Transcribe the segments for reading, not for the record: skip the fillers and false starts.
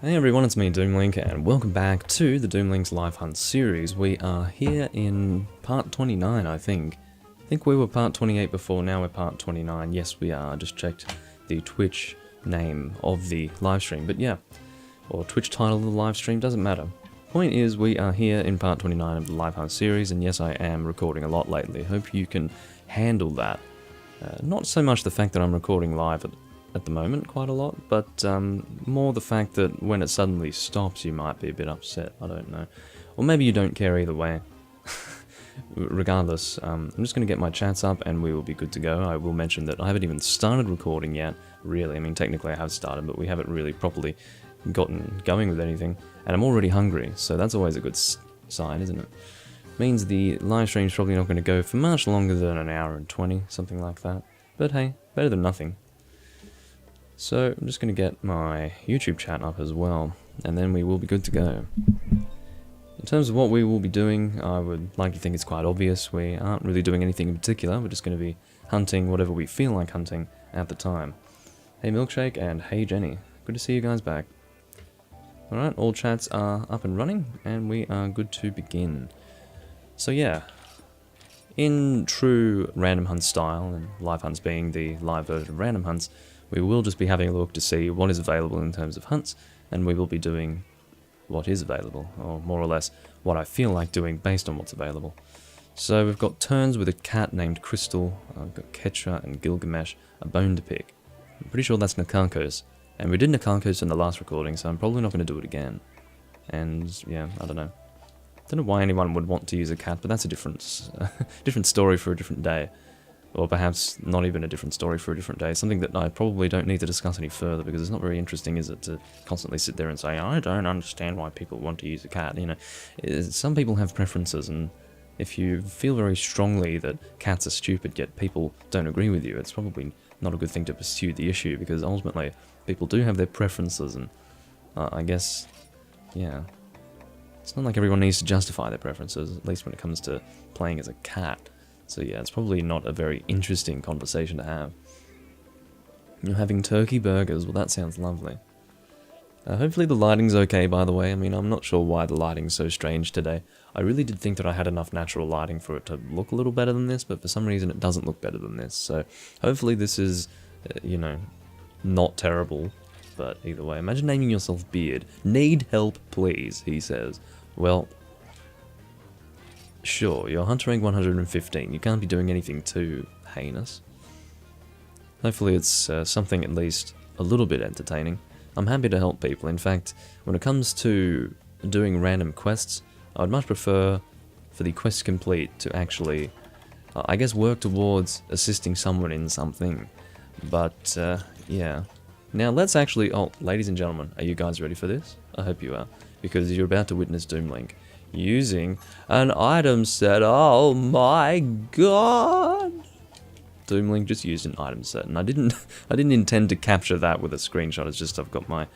Hey everyone, it's me, Doomlink, and welcome back to the Doomlink's Live Hunt series. We are here in part 29, I think. I think we were part 28 before, now we're part 29. Yes, we are. I just checked the Twitch name of the live stream, but yeah. Or Twitch title of the live stream, doesn't matter. Point is, we are here in part 29 of the Live Hunt series, and yes, I am recording a lot lately. Hope you can handle that. Not so much the fact that I'm recording live at the moment quite a lot, but more the fact that when it suddenly stops you might be a bit upset, I don't know. Or maybe you don't care either way. Regardless, I'm just going to get my chats up and we will be good to go. I will mention that I haven't even started recording yet, really. I mean, technically I have started, but we haven't really properly gotten going with anything. And I'm already hungry, so that's always a good sign, isn't it? Means the live stream's probably not going to go for much longer than an hour and 20, something like that. But hey, better than nothing. So I'm just going to get my YouTube chat up as well, and then we will be good to go. In terms of what we will be doing, I would like to think it's quite obvious. We aren't really doing anything in particular, we're just going to be hunting whatever we feel like hunting at the time. Hey Milkshake and hey Jenny, good to see you guys back. Alright, all chats are up and running, and we are good to begin. So yeah, in true random hunt style, and live hunts being the live version of random hunts, we will just be having a look to see what is available in terms of hunts, and we will be doing what is available, or more or less what I feel like doing based on what's available. So we've got turns with a cat named Crystal, I've got Ketra and Gilgamesh, a bone to pick. I'm pretty sure that's Nakankos, and we did Nakankos in the last recording, so I'm probably not going to do it again. And yeah, I don't know. Don't know why anyone would want to use a cat, but that's a different story for a different day. Or perhaps not even a different story for a different day. Something that I probably don't need to discuss any further, because it's not very interesting, is it, to constantly sit there and say, I don't understand why people want to use a cat. You know, some people have preferences, and if you feel very strongly that cats are stupid, yet people don't agree with you, it's probably not a good thing to pursue the issue, because ultimately people do have their preferences, and I guess, yeah, it's not like everyone needs to justify their preferences, at least when it comes to playing as a cat. So yeah, it's probably not a very interesting conversation to have. You're having turkey burgers, well that sounds lovely. Hopefully the lighting's okay, by the way. I mean, I'm not sure why the lighting's so strange today. I really did think that I had enough natural lighting for it to look a little better than this, but for some reason it doesn't look better than this. So hopefully this is, you know, not terrible. But either way, imagine naming yourself Beard. Need help, please, he says. Well, sure, you're hunter rank 115, you can't be doing anything too heinous. Hopefully it's something at least a little bit entertaining. I'm happy to help people. In fact, when it comes to doing random quests, I would much prefer for the quest complete to actually, I guess, work towards assisting someone in something. But, yeah. Now let's actually, oh, ladies and gentlemen, are you guys ready for this? I hope you are, because you're about to witness Doomlink using an item set. Oh my god! Doomlink just used an item set, and I didn't intend to capture that with a screenshot. It's just I've got my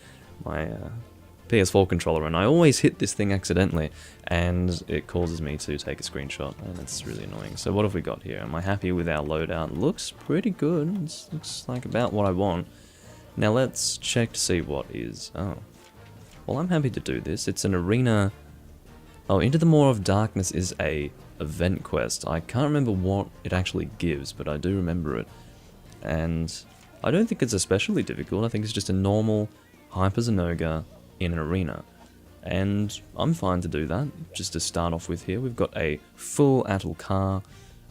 PS4 controller, and I always hit this thing accidentally, and it causes me to take a screenshot, and it's really annoying. So what have we got here? Am I happy with our loadout? Looks pretty good. It looks like about what I want. Now let's check to see what is. Oh, well, I'm happy to do this. It's an arena. Oh, Into the Maw of Darkness is a event quest. I can't remember what it actually gives, but I do remember it. And I don't think it's especially difficult. I think it's just a normal Hyper Zenoga in an arena. And I'm fine to do that. Just to start off with here, we've got a full Ahtal-Ka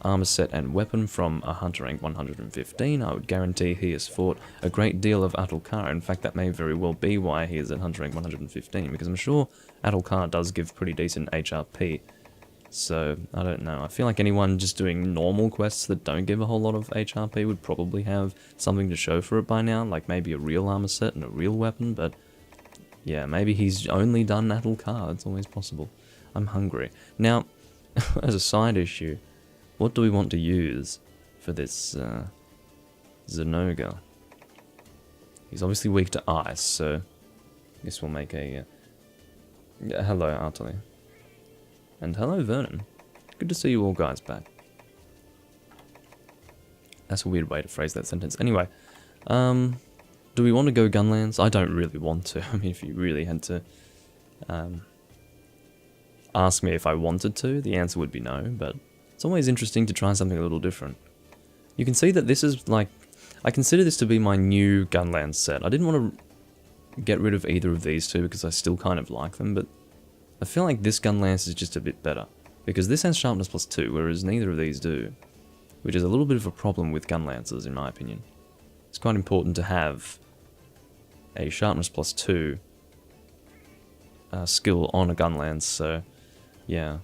armor set and weapon from a hunter rank 115. I would guarantee he has fought a great deal of Ahtal-Ka. In fact, that may very well be why he is at hunter rank 115, because I'm sure Ahtal-Ka does give pretty decent HRP. So, I don't know. I feel like anyone just doing normal quests that don't give a whole lot of HRP would probably have something to show for it by now, like maybe a real armor set and a real weapon, but yeah, maybe he's only done Ahtal-Ka. It's always possible. I'm hungry. Now, as a side issue, what do we want to use for this Zenoga? He's obviously weak to ice, so I guess we'll make a... hello, Ahtal-Ka. And hello, Vernon. Good to see you all guys back. That's a weird way to phrase that sentence. Anyway, Do we want to go Gunlands? I don't really want to. I mean, if you really had to ask me if I wanted to, the answer would be no, but it's always interesting to try something a little different. You can see that this is like, I consider this to be my new Gunlands set. I didn't want to get rid of either of these two because I still kind of like them, but I feel like this Gunlance is just a bit better, because this has sharpness plus 2, whereas neither of these do, which is a little bit of a problem with Gunlancers in my opinion. It's quite important to have a sharpness plus 2 skill on a Gunlance, so yeah.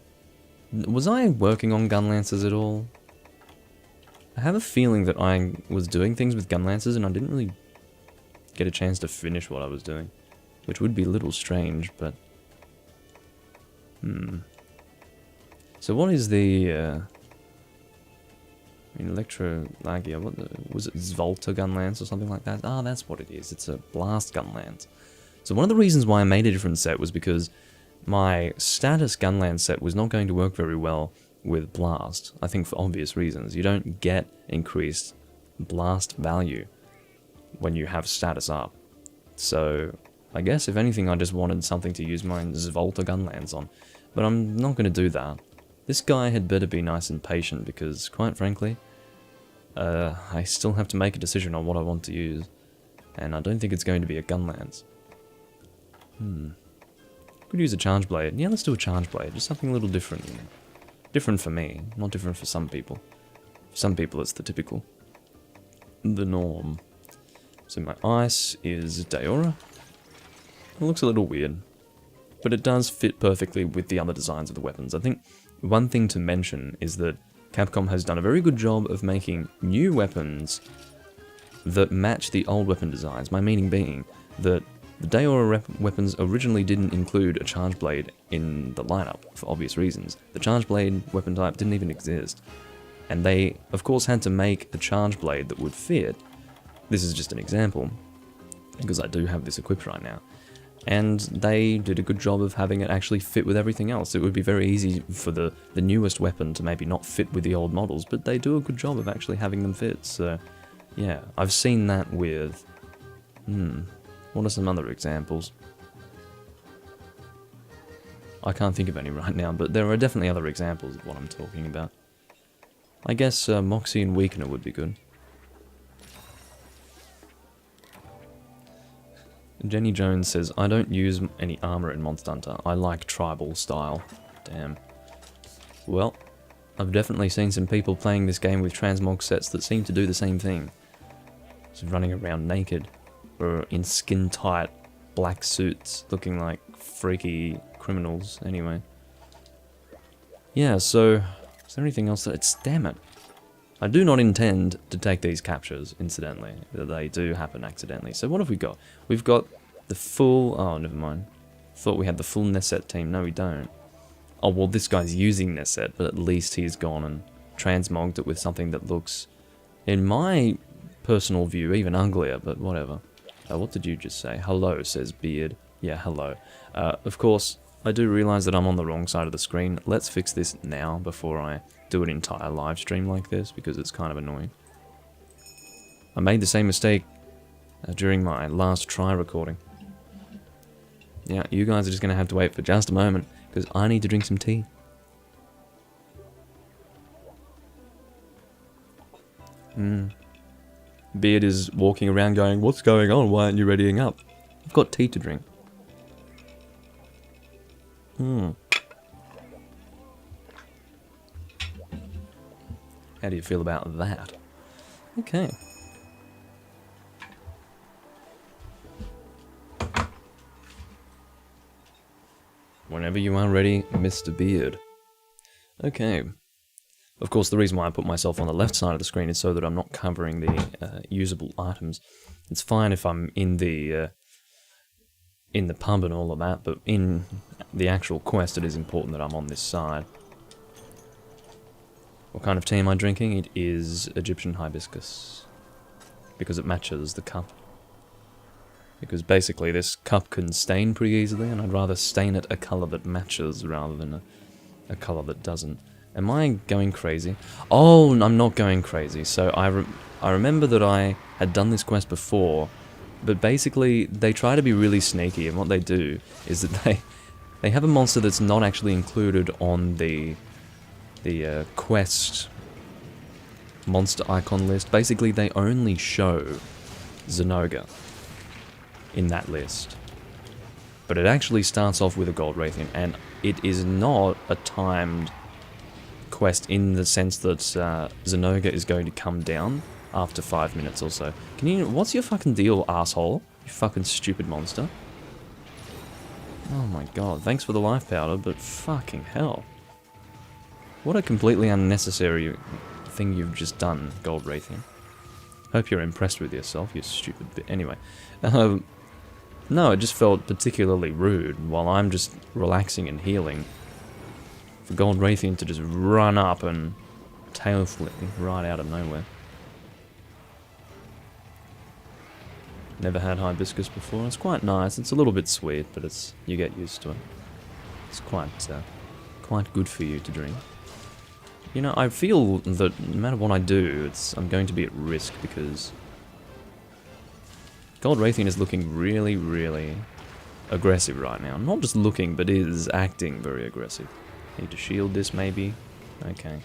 Was I working on Gunlancers at all? I have a feeling that I was doing things with Gunlancers and I didn't really get a chance to finish what I was doing, which would be a little strange, but... So what is the... Electrolagia, was it Zvolta Gunlance or something like that? Ah, that's what it is, it's a Blast Gunlance. So one of the reasons why I made a different set was because my status Gunlance set was not going to work very well with Blast. I think for obvious reasons. You don't get increased Blast value when you have status up. So I guess if anything I just wanted something to use my Zvolta Gunlance on. But I'm not going to do that. This guy had better be nice and patient because, quite frankly, I still have to make a decision on what I want to use. And I don't think it's going to be a Gunlance. Could use a Charge Blade. Yeah, let's do a Charge Blade. Just something a little different. You know. Different for me, not different for some people. For some people it's the typical. The norm. So my ice is Daora. It looks a little weird, but it does fit perfectly with the other designs of the weapons. I think one thing to mention is that Capcom has done a very good job of making new weapons that match the old weapon designs. My meaning being that the Daora weapons originally didn't include a Charge Blade in the lineup, for obvious reasons. The Charge Blade weapon type didn't even exist. And they, of course, had to make a Charge Blade that would fit. This is just an example, because I do have this equipped right now. And they did a good job of having it actually fit with everything else. It would be very easy for the newest weapon to maybe not fit with the old models, but they do a good job of actually having them fit, so... yeah, I've seen that with... what are some other examples? I can't think of any right now, but there are definitely other examples of what I'm talking about. I guess Moxie and Weakener would be good. Jenny Jones says, I don't use any armor in Monster Hunter. I like tribal style. Damn. Well, I've definitely seen some people playing this game with transmog sets that seem to do the same thing. Just running around naked. Or in skin-tight black suits, looking like freaky criminals, anyway. Yeah, so... is there anything else that... damn it. I do not intend to take these captures, incidentally. They do happen accidentally. So what have we got? We've got the full... oh, never mind. Thought we had the full Neset team. No, we don't. Oh, well, this guy's using Neset, but at least he's gone and transmogged it with something that looks, in my personal view, even uglier, but whatever. What did you just say? Hello, says Beard. Yeah, hello. Of course, I do realise that I'm on the wrong side of the screen. Let's fix this now before I do an entire live stream like this, because it's kind of annoying. I made the same mistake during my last try recording. Yeah, you guys are just going to have to wait for just a moment, because I need to drink some tea. Beard is walking around going, what's going on? Why aren't you readying up? I've got tea to drink. How do you feel about that? Okay. Whenever you are ready, Mr. Beard. Okay. Of course, the reason why I put myself on the left side of the screen is so that I'm not covering the usable items. It's fine if I'm in the pub and all of that, but in the actual quest it is important that I'm on this side. What kind of tea am I drinking? It is Egyptian hibiscus. Because it matches the cup. Because basically this cup can stain pretty easily, and I'd rather stain it a colour that matches rather than a colour that doesn't. Am I going crazy? Oh, I'm not going crazy. So I remember that I had done this quest before, But basically, they try to be really sneaky, and what they do is that they have a monster that's not actually included on the quest monster icon list. Basically, they only show Zinogre in that list. But it actually starts off with a Gold Wraithian, and it is not a timed quest in the sense that Zinogre is going to come down after 5 minutes or so. What's your fucking deal, asshole? You fucking stupid monster. Oh my god, thanks for the life powder, but fucking hell. What a completely unnecessary thing you've just done, Gold Wraithian. Hope you're impressed with yourself, you stupid bit. Anyway. No, it just felt particularly rude while I'm just relaxing and healing. For Gold Wraithian to just run up and tail flip me right out of nowhere. Never had hibiscus before. It's quite nice. It's a little bit sweet, but you get used to it. It's quite good for you to drink. You know, I feel that no matter what I do, I'm going to be at risk because Gold Wraithian is looking really, really aggressive right now. Not just looking, but is acting very aggressive. Need to shield this, maybe. Okay.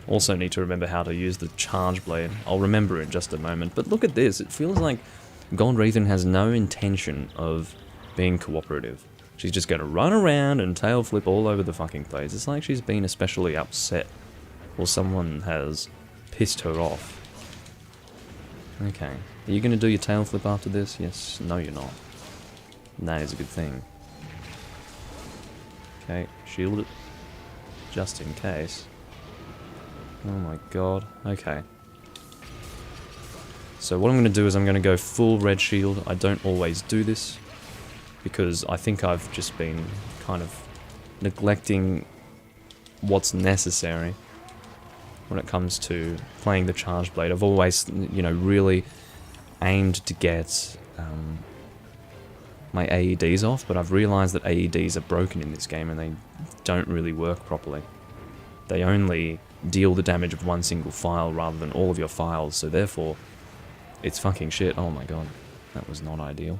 Also need to remember how to use the Charge Blade. I'll remember in just a moment. But look at this. It feels like Gold Wraithian has no intention of being cooperative. She's just going to run around and tail flip all over the fucking place. It's like she's been especially upset. Or someone has pissed her off. Okay. Are you going to do your tail flip after this? Yes. No, you're not. That is a good thing. Okay. Shield it. Just in case. Oh my god. Okay. So what I'm going to do is I'm going to go full red shield. I don't always do this because I think I've just been kind of neglecting what's necessary when it comes to playing the Charge Blade. I've always, you know, really aimed to get my AEDs off, but I've realized that AEDs are broken in this game and they don't really work properly. They only deal the damage of one single file rather than all of your files, so therefore it's fucking shit. Oh my god, that was not ideal.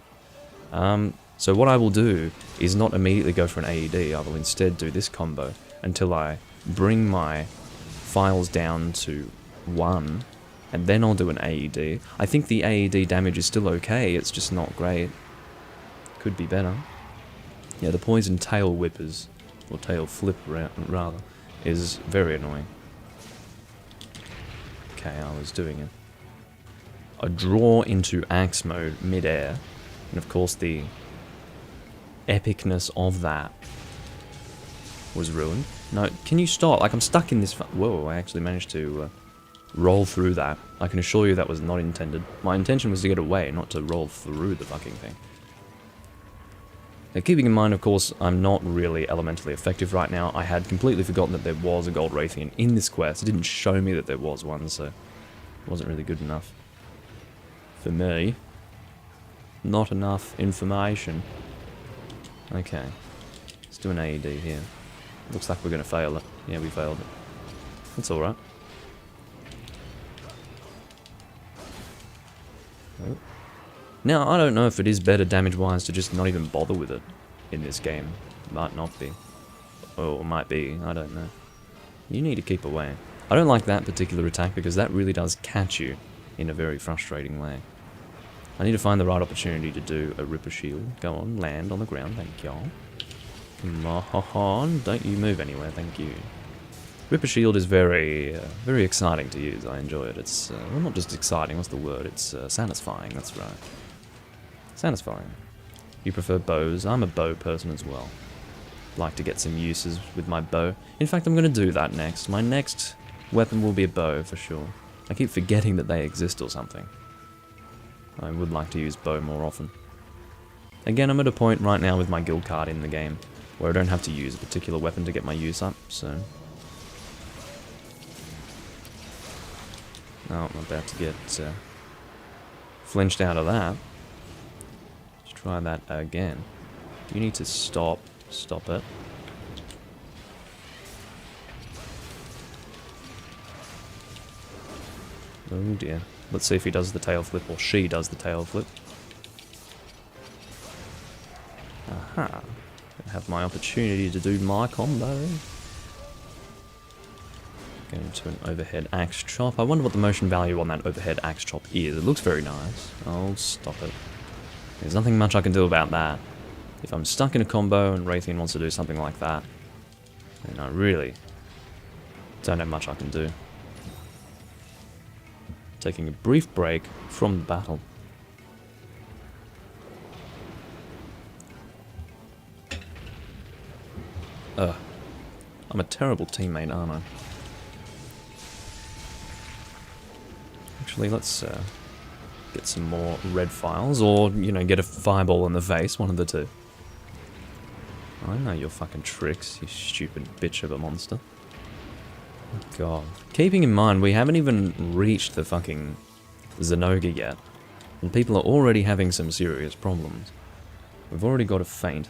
So what I will do is not immediately go for an AED. I will instead do this combo until I bring my files down to 1, and then I'll do an AED. I think the AED damage is still okay, it's just not great. Could be better. Yeah, the poison tail whippers, or tail flip rather, is very annoying. Okay, I was doing it. A draw into axe mode mid-air, and of course the epicness of that was ruined. No, can you stop? Like, I'm stuck in this... Whoa, I actually managed to roll through that. I can assure you that was not intended. My intention was to get away, not to roll through the fucking thing. Now, keeping in mind, of course, I'm not really elementally effective right now. I had completely forgotten that there was a Gold Wraithian in this quest. It didn't show me that there was one, so it wasn't really good enough. For me. Not enough information. Okay. Let's do an AED here. Looks like we're going to fail it. Yeah, we failed it. That's alright. Oh. Now, I don't know if it is better damage-wise to just not even bother with it in this game. Might not be. Or might be, I don't know. You need to keep away. I don't like that particular attack because that really does catch you in a very frustrating way. I need to find the right opportunity to do a Ripper Shield. Go on, land on the ground, thank y'all. Come on, don't you move anywhere, thank you. Ripper Shield is very exciting to use, I enjoy it. It's, well, not just exciting, what's the word? It's satisfying, that's right. Satisfying. You prefer bows? I'm a bow person as well. Like to get some uses with my bow. In fact, I'm going to do that next. My next weapon will be a bow, for sure. I keep forgetting that they exist or something. I would like to use bow more often. Again, I'm at a point right now with my guild card in the game where I don't have to use a particular weapon to get my use up, so... Oh, I'm about to get flinched out of that. Let's try that again. You need to stop it. Oh dear. Let's see if he does the tail flip, or she does the tail flip. Aha. I have my opportunity to do my combo. Going to an overhead axe chop. I wonder what the motion value on that overhead axe chop is. It looks very nice. I'll stop it. There's nothing much I can do about that. If I'm stuck in a combo and Raytheon wants to do something like that, then I really don't have much I can do. Taking a brief break from the battle. I'm a terrible teammate, aren't I? Actually, let's get some more red files, or, you know, get a fireball in the face, one of the two. I know your fucking tricks, you stupid bitch of a monster. God. Keeping in mind, we haven't even reached the fucking Zenoga yet, and people are already having some serious problems. We've already got a feint,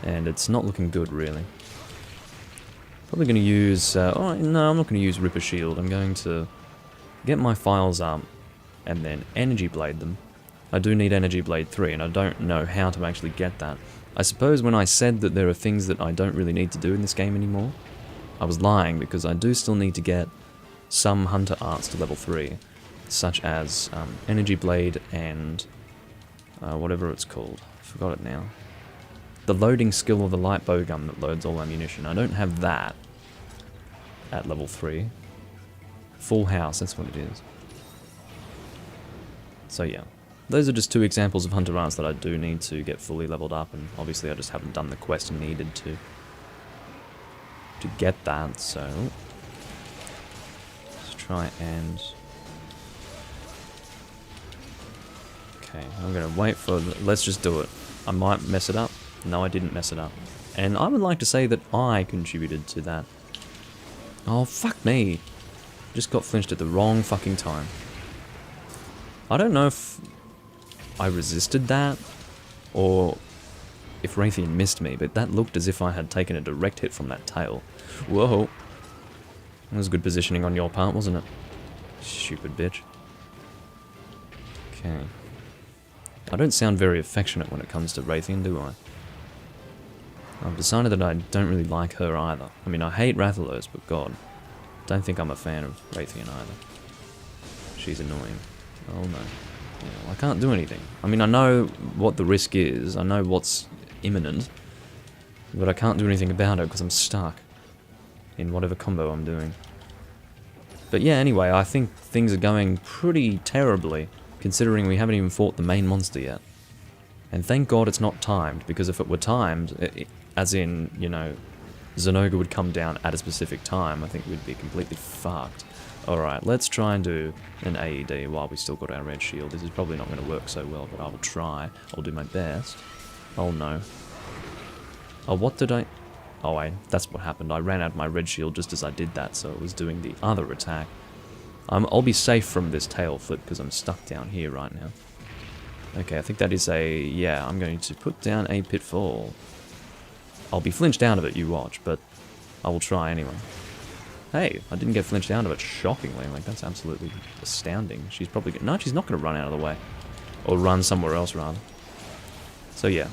and it's not looking good, really. Probably going to use... oh, no, I'm not going to use Ripper Shield. I'm going to get my files up, and then Energy Blade them. I do need Energy Blade 3, and I don't know how to actually get that. I suppose when I said that there are things that I don't really need to do in this game anymore, I was lying, because I do still need to get some Hunter Arts to level 3, such as Energy Blade and whatever it's called. I forgot it now. The loading skill of the light bowgun that loads all ammunition. I don't have that at level 3. Full house, that's what it is. So yeah, those are just two examples of Hunter Arts that I do need to get fully leveled up, and obviously I just haven't done the quest needed to get that, so let's try and... Okay, I'm gonna wait for... Let's just do it. I might mess it up. No, I didn't mess it up. And I would like to say that I contributed to that. Oh, fuck me. Just got flinched at the wrong fucking time. I don't know if I resisted that, or if Raytheon missed me, but that looked as if I had taken a direct hit from that tail. Whoa. That was good positioning on your part, wasn't it? Stupid bitch. Okay. I don't sound very affectionate when it comes to Raytheon, do I? I've decided that I don't really like her either. I mean, I hate Rathalos, but god, don't think I'm a fan of Raytheon either. She's annoying. Oh no. Yeah, I can't do anything. I mean, I know what the risk is, I know what's imminent, but I can't do anything about it because I'm stuck in whatever combo I'm doing. But yeah, anyway, I think things are going pretty terribly, considering we haven't even fought the main monster yet. And thank God it's not timed, because if it were timed, as in, you know, Zenoga would come down at a specific time, I think we'd be completely fucked. Alright, let's try and do an AED while we still got our red shield. This is probably not going to work so well, but I will try. I'll do my best. Oh no. Oh, what did I... Oh wait, that's what happened. I ran out of my red shield just as I did that, so it was doing the other attack. I'll be safe from this tail flip because I'm stuck down here right now. Okay, I think that is a... Yeah, I'm going to put down a pitfall. I'll be flinched out of it, you watch, but I will try anyway. Hey, I didn't get flinched out of it, shockingly. Like, that's absolutely astounding. She's probably... No, she's not going to run out of the way. Or run somewhere else, rather. So, yeah.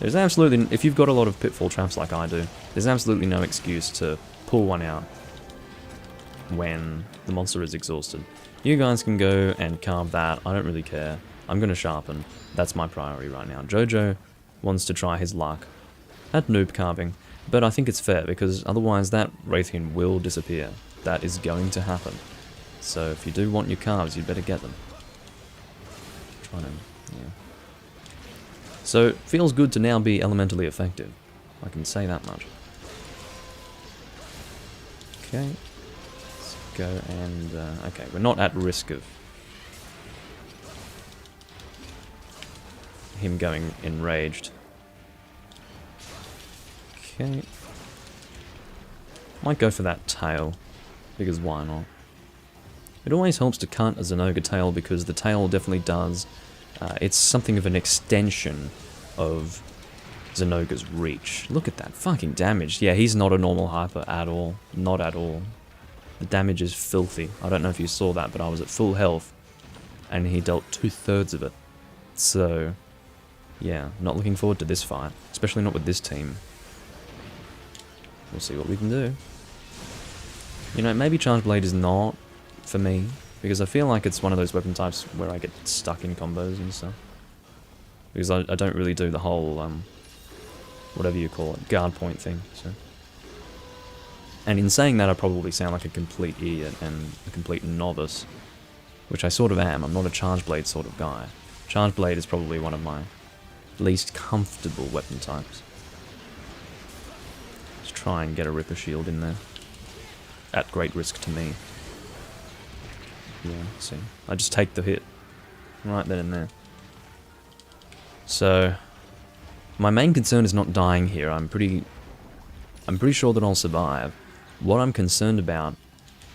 There's absolutely... If you've got a lot of pitfall traps like I do, there's absolutely no excuse to pull one out when the monster is exhausted. You guys can go and carve that. I don't really care. I'm going to sharpen. That's my priority right now. Jojo wants to try his luck at noob carving, but I think it's fair, because otherwise that Raytheon will disappear. That is going to happen. So if you do want your carves, you'd better get them. Try them, yeah. So it feels good to now be elementally effective. I can say that much. Okay. Let's go and... okay, we're not at risk of him going enraged. Okay. Might go for that tail, because why not? It always helps to cut a Zenoga tail, because the tail definitely does... it's something of an extension of Zenoga's reach. Look at that fucking damage. Yeah, he's not a normal hyper at all. Not at all. The damage is filthy. I don't know if you saw that, but I was at full health, and he dealt 2/3 of it. So, yeah, not looking forward to this fight, especially not with this team. We'll see what we can do. You know, maybe Charge Blade is not for me, because I feel like it's one of those weapon types where I get stuck in combos and stuff. Because I don't really do the whole, whatever you call it, guard point thing, so. And in saying that, I probably sound like a complete idiot and a complete novice, which I sort of am. I'm not a Charge Blade sort of guy. Charge Blade is probably one of my least comfortable weapon types. Let's try and get a Ripper Shield in there. At great risk to me. Yeah, see. I just take the hit. Right then and there. So, my main concern is not dying here. I'm pretty sure that I'll survive. What I'm concerned about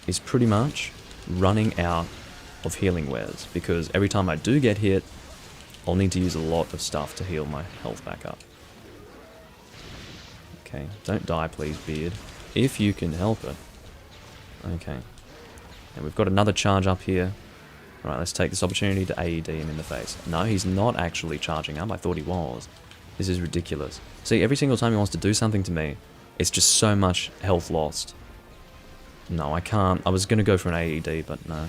is pretty much running out of healing wares, because every time I do get hit, I'll need to use a lot of stuff to heal my health back up. Okay, don't die please, Beard. If you can help it. Okay. And we've got another charge up here. Right, let's take this opportunity to AED him in the face. No, he's not actually charging up. I thought he was. This is ridiculous. See, every single time he wants to do something to me, it's just so much health lost. No, I can't. I was going to go for an AED, but no.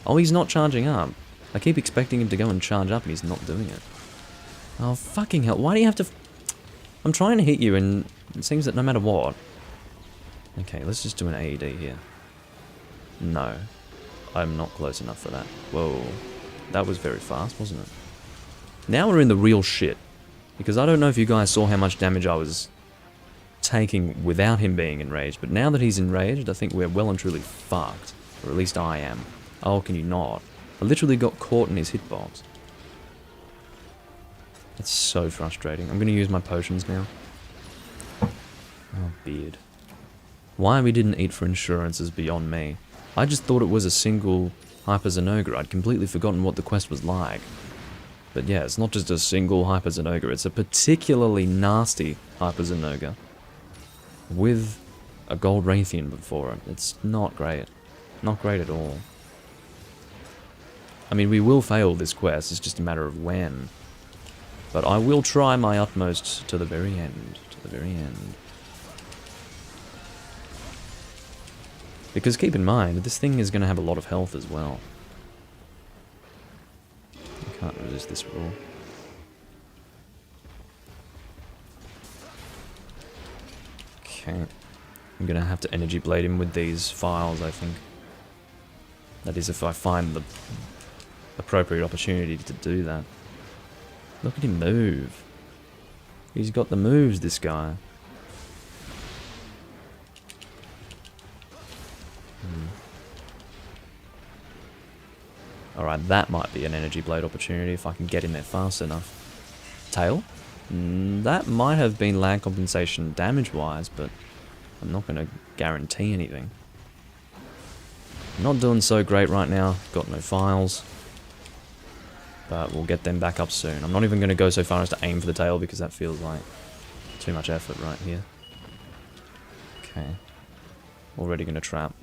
Oh, he's not charging up. I keep expecting him to go and charge up, and he's not doing it. Oh, fucking hell. Why do you have to... I'm trying to hit you, and it seems that no matter what... Okay, let's just do an AED here. No. I'm not close enough for that. Whoa. That was very fast, wasn't it? Now we're in the real shit. Because I don't know if you guys saw how much damage I was taking without him being enraged, but now that he's enraged, I think we're well and truly fucked. Or at least I am. Oh, can you not? I literally got caught in his hitbox. That's so frustrating. I'm going to use my potions now. Oh, Beard. Why we didn't eat for insurance is beyond me. I just thought it was a single Hyper Zenogre. I'd completely forgotten what the quest was like. But yeah, it's not just a single Hyper Zenogre, it's a particularly nasty Hyper Zenogre with a gold Raytheon before it. It's not great. Not great at all. I mean, we will fail this quest, it's just a matter of when. But I will try my utmost to the very end. To the very end. Because keep in mind, this thing is going to have a lot of health as well. I can't resist this roar. Okay. I'm going to have to energy blade him with these files, I think. That is, if I find the appropriate opportunity to do that. Look at him move. He's got the moves, this guy. Alright, that might be an energy blade opportunity if I can get in there fast enough. Tail? That might have been lag compensation damage-wise, but I'm not going to guarantee anything. I'm not doing so great right now. Got no files. But we'll get them back up soon. I'm not even going to go so far as to aim for the tail because that feels like too much effort right here. Okay. Already going to trap.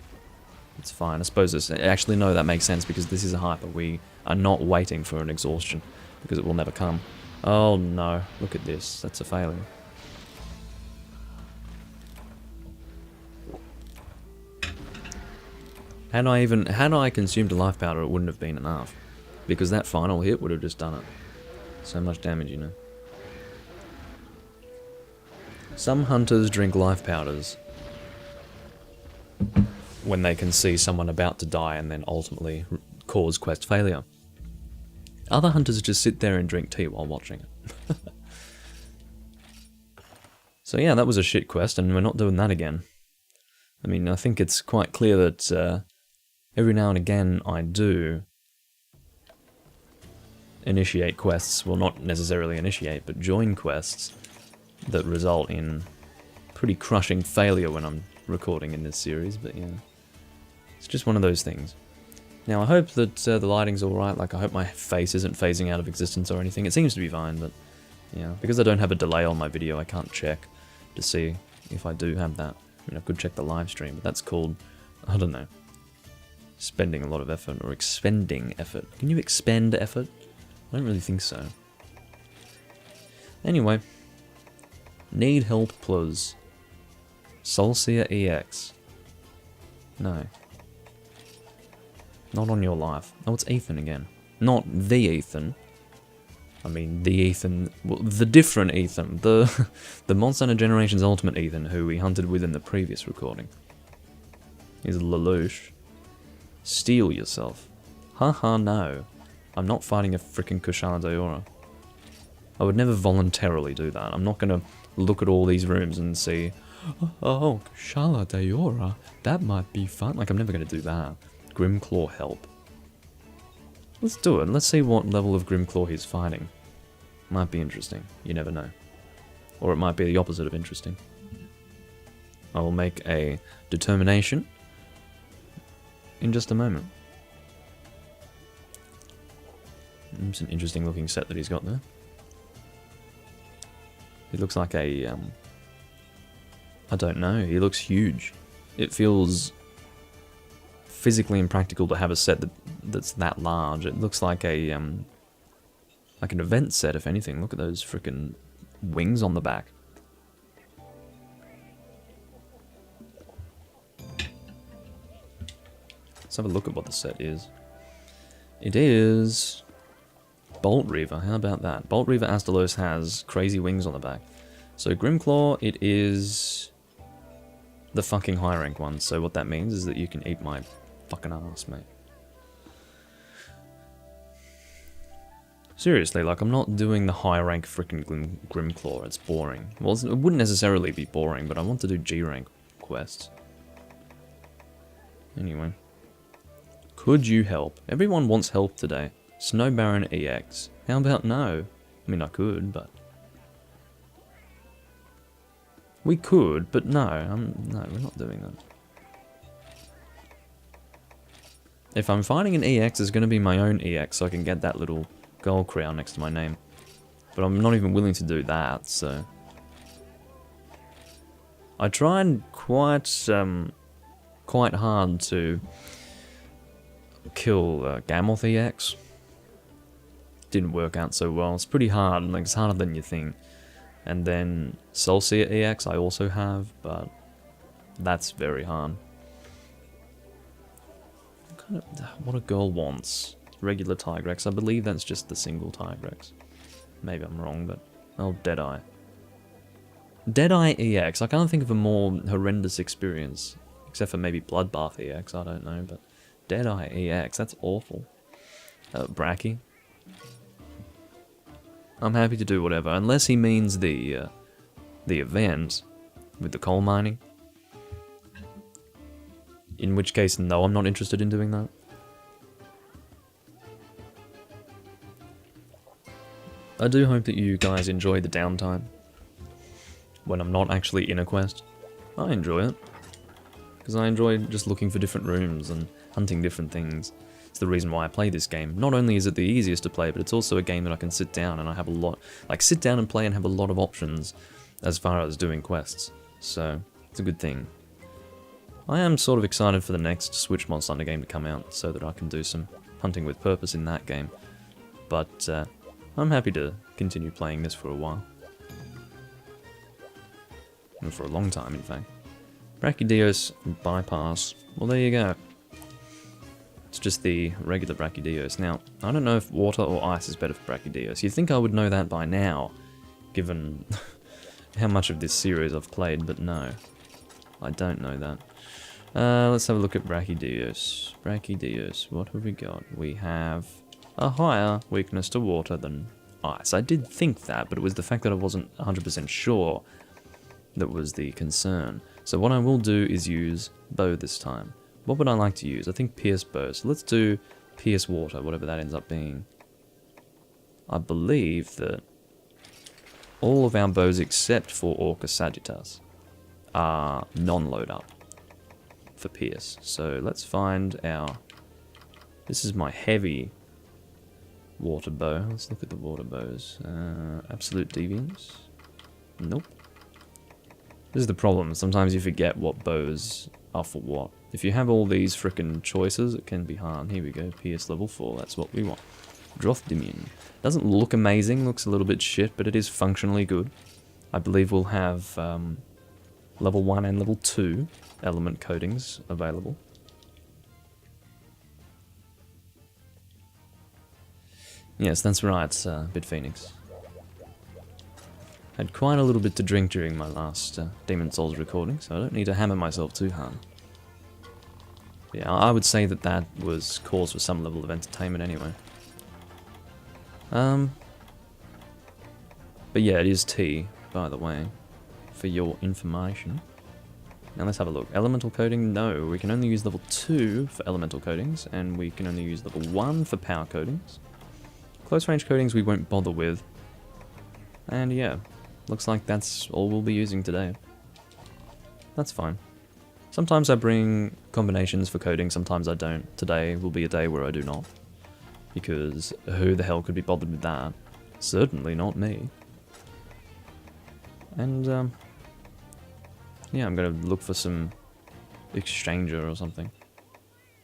It's fine. I suppose it's... Actually, no, that makes sense because this is a hyper. We are not waiting for an exhaustion because it will never come. Oh no. Look at this. That's a failure. Had I consumed a life powder, it wouldn't have been enough. Because that final hit would have just done it. So much damage, you know. Some hunters drink life powders when they can see someone about to die and then ultimately cause quest failure. Other hunters just sit there and drink tea while watching it. So yeah, that was a shit quest and we're not doing that again. I mean, I think it's quite clear that every now and again I do initiate quests, well not necessarily initiate, but join quests that result in pretty crushing failure when I'm recording in this series, but yeah. It's just one of those things. Now I hope that the lighting's alright, like I hope my face isn't phasing out of existence or anything. It seems to be fine, but yeah. Because I don't have a delay on my video, I can't check to see if I do have that. I mean, I could check the live stream, but that's called, I don't know. spending a lot of effort, or expending effort. Can you expend effort? I don't really think so. Anyway. Need help, plus. Solcia EX. No. Not on your life. Oh, it's Ethan again. Not the Ethan. I mean, the Ethan... Well, the different Ethan. The Monster Hunter Generations Ultimate Ethan, who we hunted with in the previous recording. He's Lelouch. Steel yourself. Haha, no. I'm not fighting a frickin' Kushala Daora. I would never voluntarily do that. I'm not gonna look at all these rooms and see, oh, Kushala Daora, that might be fun. Like, I'm never gonna do that. Grimclaw help. Let's do it. Let's see what level of Grimclaw he's fighting. Might be interesting. You never know. Or it might be the opposite of interesting. I will make a determination in just a moment. It's an interesting looking set that he's got there. He looks like a, I don't know, he looks huge. It feels physically impractical to have a set that's that large. It looks like a, like an event set, if anything. Look at those frickin' wings on the back. Let's have a look at what the set is. It is Bolt Reaver. How about that? Bolt Reaver Astalos has crazy wings on the back. So Grimclaw, it is the fucking high rank one. So what that means is that you can eat my fucking ass, mate. Seriously, like, I'm not doing the high rank frickin' Grimclaw. It's boring. Well, it wouldn't necessarily be boring, but I want to do G rank quests. Anyway. Could you help? Everyone wants help today. Snow Baron EX. How about no? I mean, I could, but... We could, but no. No, we're not doing that. If I'm fighting an EX, it's going to be my own EX, so I can get that little gold crown next to my name. But I'm not even willing to do that, so... I tried quite hard to kill Gammoth EX. Didn't work out so well. It's pretty hard, like, it's harder than you think. And then Solcia EX I also have, but that's very hard. What a girl wants. Regular Tigrex. I believe that's just the single Tigrex. Maybe I'm wrong, but... Oh, Deadeye. Deadeye EX. I can't think of a more horrendous experience. Except for maybe Bloodbath EX, I don't know, but... Deadeye EX, that's awful. Brachy. I'm happy to do whatever, unless he means the event with the coal mining. In which case, no, I'm not interested in doing that. I do hope that you guys enjoy the downtime when I'm not actually in a quest. I enjoy it. Because I enjoy just looking for different rooms and hunting different things. It's the reason why I play this game. Not only is it the easiest to play, but it's also a game that I can sit down and I have a lot... Like, sit down and play and have a lot of options as far as doing quests. So, it's a good thing. I am sort of excited for the next Switch Monster Hunter game to come out so that I can do some hunting with purpose in that game. But, I'm happy to continue playing this for a while. And for a long time, in fact. Brachydios bypass. Well, there you go. It's just the regular Brachydios. Now, I don't know if water or ice is better for Brachydios. You'd think I would know that by now, given how much of this series I've played, but no. I don't know that. Let's have a look at Brachydios. Brachydios, what have we got? We have a higher weakness to water than ice. I did think that, but it was the fact that I wasn't 100% sure that was the concern. So what I will do is use bow this time. What would I like to use? I think Pierce Bow. So let's do Pierce Water, whatever that ends up being. I believe that all of our bows except for Orca Sagittas are non-load up for Pierce. So let's find our... This is my heavy water bow. Let's look at the water bows. Absolute Deviance? Nope. This is the problem. Sometimes you forget what bows are for what. If you have all these frickin' choices, it can be hard. Here we go, Pierce level 4, that's what we want. Drothdymian. Doesn't look amazing, looks a little bit shit, but it is functionally good. I believe we'll have level 1 and level 2 element coatings available. Yes, that's right, Bit Phoenix. Had quite a little bit to drink during my last Demon Souls recording, so I don't need to hammer myself too hard. Yeah, I would say that that was cause for some level of entertainment anyway. But yeah, it is tea, by the way, for your information. Now let's have a look. Elemental coating, no, we can only use level 2 for elemental coatings, and we can only use level 1 for power coatings. Close range coatings we won't bother with. And yeah, looks like that's all we'll be using today. That's fine. Sometimes I bring combinations for coating, sometimes I don't. Today will be a day where I do not. Because who the hell could be bothered with that? Certainly not me. And yeah, I'm gonna look for some Exchanger or something.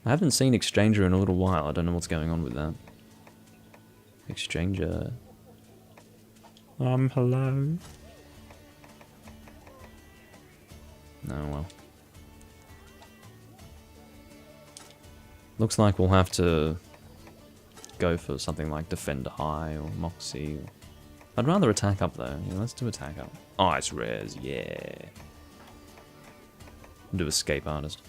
I haven't seen Exchanger in a little while, I don't know what's going on with that. Exchanger. Hello? Oh well. Looks like we'll have to go for something like Defender High or Moxie. I'd rather attack up though. Yeah, let's do attack up. Ice Rares, yeah. Do Escape Artist.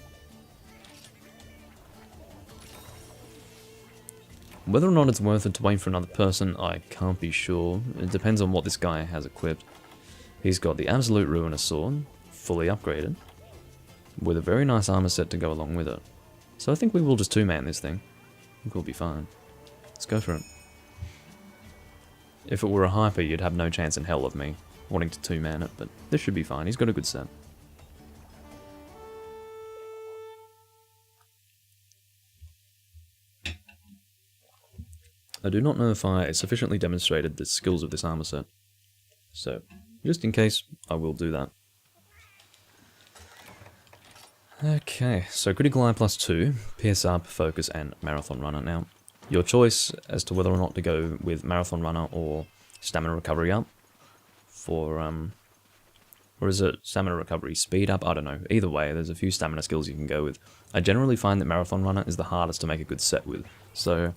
Whether or not it's worth it to wait for another person, I can't be sure. It depends on what this guy has equipped. He's got the Absolute Ruiner Sword, fully upgraded, with a very nice armor set to go along with it. So I think we will just two-man this thing. I think we'll be fine. Let's go for it. If it were a hyper, you'd have no chance in hell of me wanting to two-man it, but this should be fine. He's got a good set. I do not know if I sufficiently demonstrated the skills of this armor set. So, just in case, I will do that. Okay, so Critical Eye plus 2, Pierce Up, Focus, and Marathon Runner. Now, your choice as to whether or not to go with Marathon Runner or Stamina Recovery Up for, or is it Stamina Recovery Speed Up? I don't know. Either way, there's a few stamina skills you can go with. I generally find that Marathon Runner is the hardest to make a good set with, so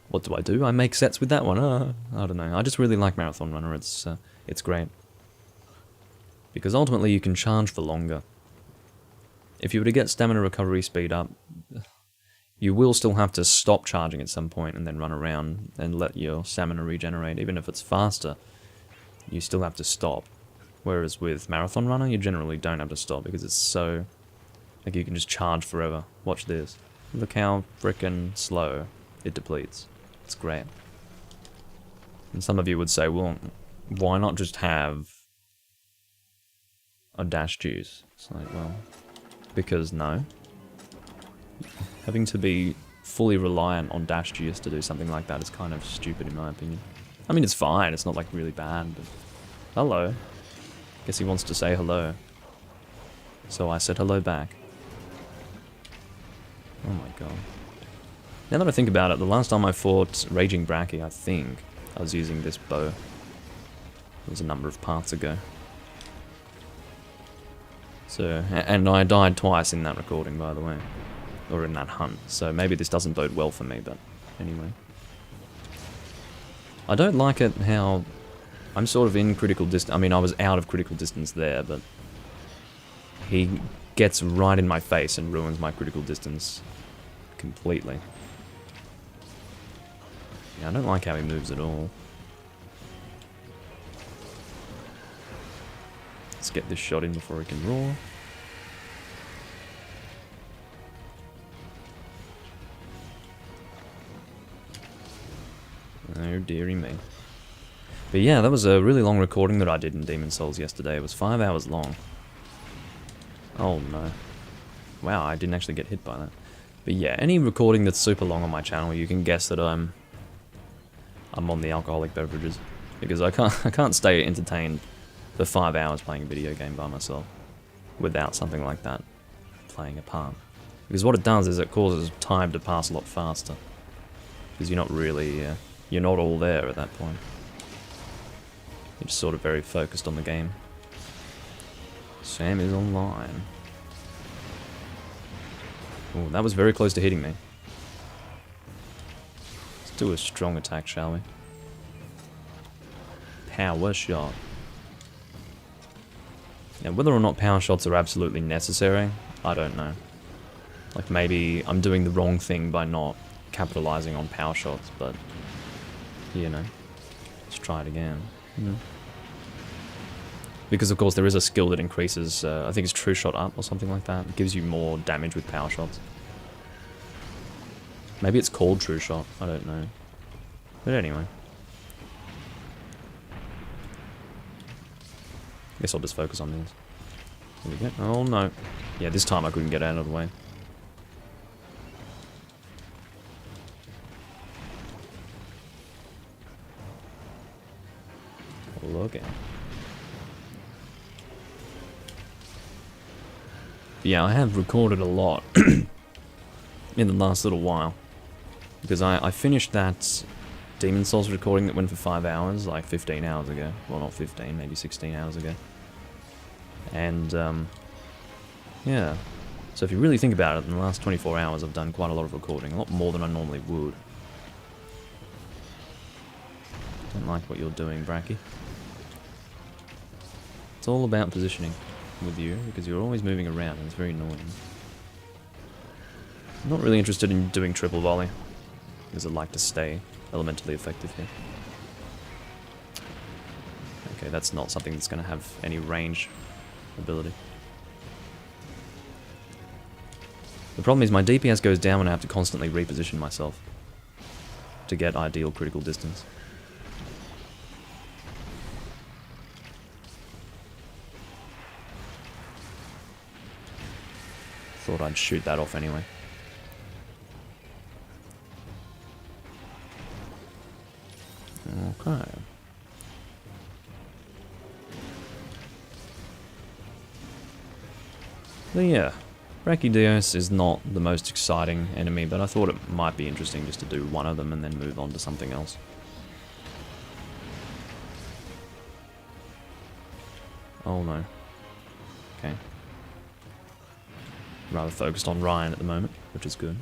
what do? I make sets with that one? I don't know. I just really like Marathon Runner. It's great. Because ultimately you can charge for longer. If you were to get Stamina Recovery Speed Up, you will still have to stop charging at some point and then run around and let your stamina regenerate. Even if it's faster, you still have to stop. Whereas with Marathon Runner, you generally don't have to stop because it's so... like you can just charge forever. Watch this. Look how frickin' slow it depletes. It's great. And some of you would say, well, why not just have a dash juice? It's like, well, because no. Having to be fully reliant on dash juice to do something like that is kind of stupid in my opinion. I mean, it's fine, it's not like really bad, but... hello. Guess he wants to say hello. So I said hello back. Oh my god. Now that I think about it, the last time I fought Raging Brachy, I think I was using this bow. It was a number of parts ago. So, and I died twice in that recording, by the way. Or in that hunt, so maybe this doesn't bode well for me, but anyway. I don't like it how I'm sort of in critical distance. I mean, I was out of critical distance there, but he gets right in my face and ruins my critical distance completely. Yeah, I don't like how he moves at all. Let's get this shot in before he can roar. Oh dearie me. But yeah, that was a really long recording that I did in Demon Souls yesterday. It was 5 hours long. Oh no. Wow, I didn't actually get hit by that. But yeah, any recording that's super long on my channel, you can guess that I'm on the alcoholic beverages. Because I can't stay entertained for 5 hours playing a video game by myself without something like that playing a part. Because what it does is it causes time to pass a lot faster. Because you're not really, you're not all there at that point. You're just sort of very focused on the game. Sam is online. Oh, that was very close to hitting me. Let's do a strong attack, shall we? Power shot. Now, whether or not power shots are absolutely necessary, I don't know. Like, maybe I'm doing the wrong thing by not capitalizing on power shots, but, you know, let's try it again. Because, of course, there is a skill that increases, I think it's True Shot Up or something like that. It gives you more damage with power shots. Maybe it's called True Shot, I don't know. But anyway. Guess I'll just focus on these. Here we go. Oh no. Yeah, this time I couldn't get out of the way. Look out. Yeah, I have recorded a lot in the last little while. Because I finished that Demon Souls recording that went for 5 hours, like 15 hours ago. Well, not 15, maybe 16 hours ago. And, yeah. So if you really think about it, in the last 24 hours I've done quite a lot of recording. A lot more than I normally would. Don't like what you're doing, Bracky. It's all about positioning with you, because you're always moving around and it's very annoying. I'm not really interested in doing triple volley, because I'd like to stay elementally effective here. Okay, that's not something that's going to have any range ability. The problem is my DPS goes down when I have to constantly reposition myself to get ideal critical distance. Thought I'd shoot that off anyway. Okay. But yeah, Brachydios is not the most exciting enemy, but I thought it might be interesting just to do one of them and then move on to something else. Oh no. Okay. Rather focused on Ryan at the moment, which is good.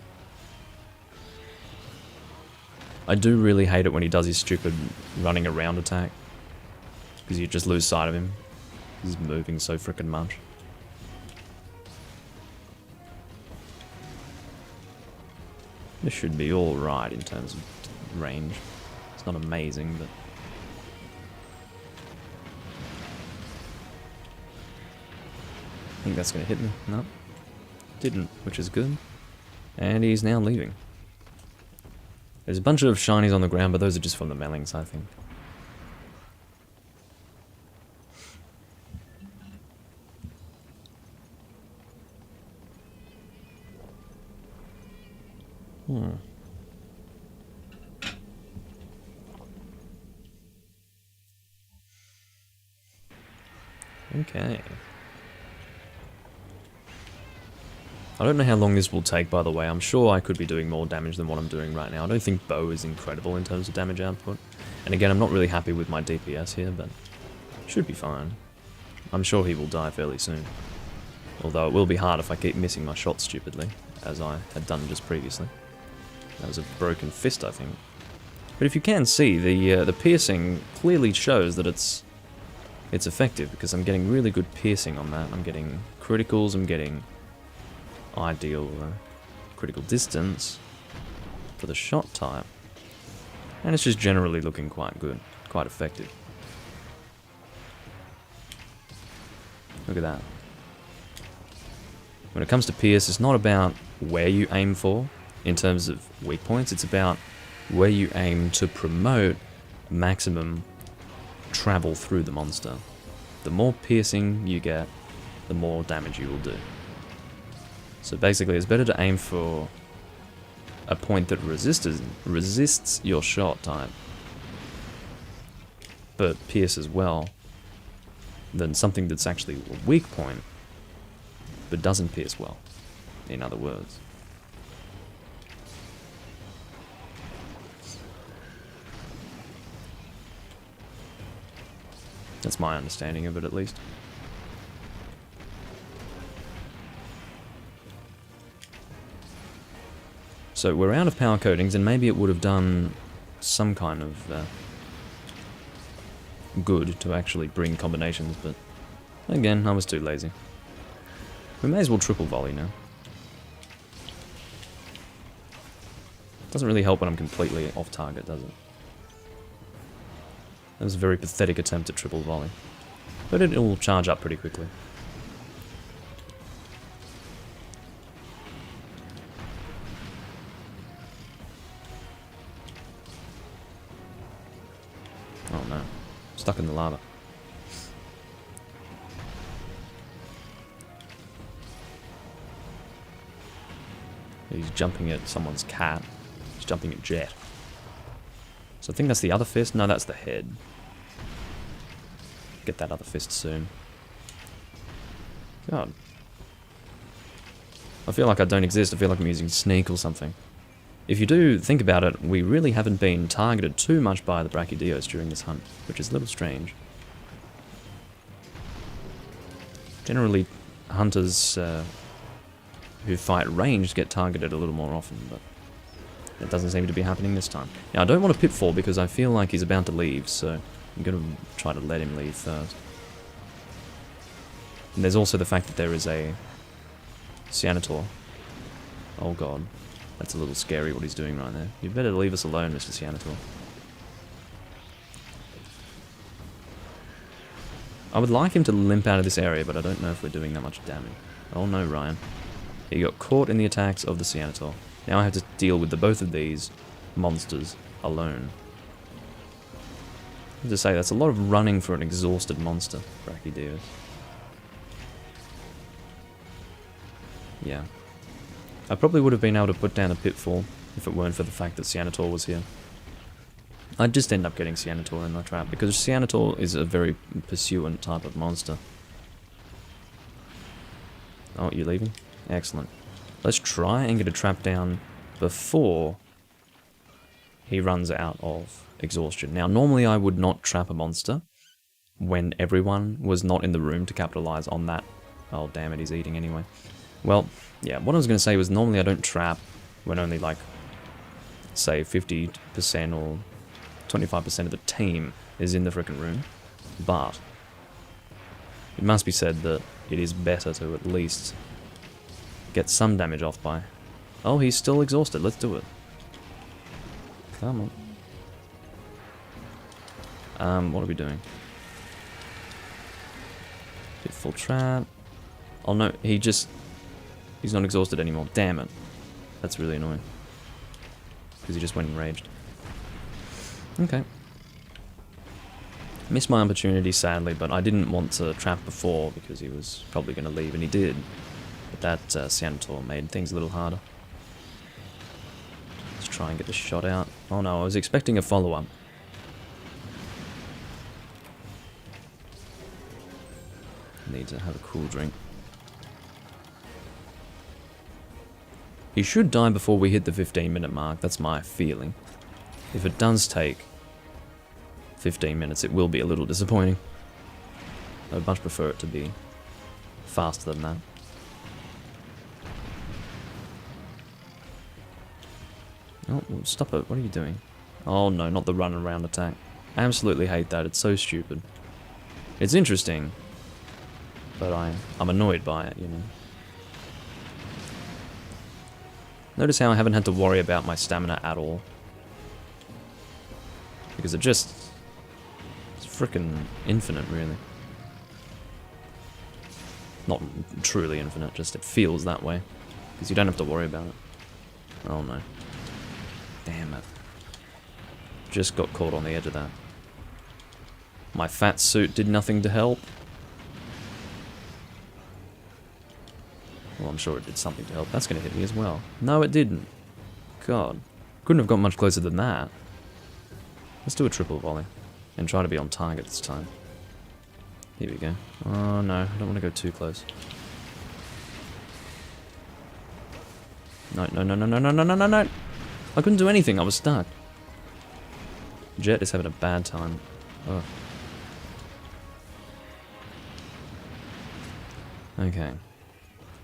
I do really hate it when he does his stupid running around attack, because you just lose sight of him. He's moving so frickin' much. This should be alright in terms of range. It's not amazing, but... I think that's gonna hit me. No. Didn't, which is good. And he's now leaving. There's a bunch of shinies on the ground, but those are just from the Mellings, I think. Okay. I don't know how long this will take, by the way. I'm sure I could be doing more damage than what I'm doing right now. I don't think bow is incredible in terms of damage output. And again, I'm not really happy with my DPS here, but should be fine. I'm sure he will die fairly soon. Although it will be hard if I keep missing my shots stupidly, as I had done just previously. That was a broken fist, I think. But if you can see, the piercing clearly shows that it's effective, because I'm getting really good piercing on that. I'm getting criticals, I'm getting ideal critical distance for the shot type, and it's just generally looking quite good, quite effective. Look at that. When it comes to pierce, it's not about where you aim for in terms of weak points, it's about where you aim to promote maximum travel through the monster. The more piercing you get, the more damage you will do. So basically, it's better to aim for a point that resists your shot type, but pierce as well, than something that's actually a weak point, but doesn't pierce well. in other words. That's my understanding of it, at least. So we're out of power coatings, and maybe it would have done some kind of good to actually bring combinations, but again, I was too lazy. We may as well triple volley now. Doesn't really help when I'm completely off target, does it? That was a very pathetic attempt at triple volley. But it'll charge up pretty quickly. Oh no. Stuck in the lava. He's jumping at someone's cat. He's jumping at Jet. So I think that's the other fist. No, that's the head. Get that other fist soon. God. I feel like I don't exist. I feel like I'm using Sneak or something. If you do think about it, we really haven't been targeted too much by the Brachydios during this hunt, which is a little strange. Generally, hunters who fight ranged get targeted a little more often, but that doesn't seem to be happening this time. Now, I don't want to pitfall because I feel like he's about to leave, so I'm going to try to let him leave first. And there's also the fact that there is a Cyanator. Oh god, that's a little scary what he's doing right there. You better leave us alone, Mr. Cyanator. I would like him to limp out of this area, but I don't know if we're doing that much damage. Oh no, Ryan. He got caught in the attacks of the Cyanator. Now I have to deal with both of these monsters alone. I have to say, that's a lot of running for an exhausted monster, Brachydios. Yeah. I probably would have been able to put down a pitfall if it weren't for the fact that Cyanator was here. I'd just end up getting Cyanator in the trap, because Cyanator is a very pursuant type of monster. Oh, you're leaving? Excellent. Let's try and get a trap down before he runs out of exhaustion. Now, normally I would not trap a monster when everyone was not in the room to capitalize on that. Oh, damn it, he's eating anyway. Well, yeah, what I was going to say was normally I don't trap when only, like, say 50% or 25% of the team is in the frickin' room. But it must be said that it is better to at least get some damage off by... Oh, he's still exhausted. Let's do it. Come on. What are we doing? Pitfall trap. Oh no, he's not exhausted anymore. Damn it. That's really annoying. Because he just went enraged. Okay. Missed my opportunity, sadly, but I didn't want to trap before because he was probably going to leave, and he did. But that Cyanator made things a little harder. Let's try and get the shot out. Oh no, I was expecting a follow-up. Need to have a cool drink. He should die before we hit the 15-minute mark, that's my feeling. If it does take 15 minutes, it will be a little disappointing. I'd much prefer it to be faster than that. Oh, well, stop it. What are you doing? Oh no, not the run around attack. I absolutely hate that. It's so stupid. It's interesting, but I'm annoyed by it, you know. Notice how I haven't had to worry about my stamina at all. Because it's frickin' infinite, really. Not truly infinite, just it feels that way. Because you don't have to worry about it. Oh no. Damn it. Just got caught on the edge of that. My fat suit did nothing to help. Well, I'm sure it did something to help. That's going to hit me as well. No, it didn't. God. Couldn't have got much closer than that. Let's do a triple volley. And try to be on target this time. Here we go. Oh no, I don't want to go too close. No, no, no, no, no, no, no, no, no, no. I couldn't do anything. I was stuck. Jet is having a bad time. Oh. Okay.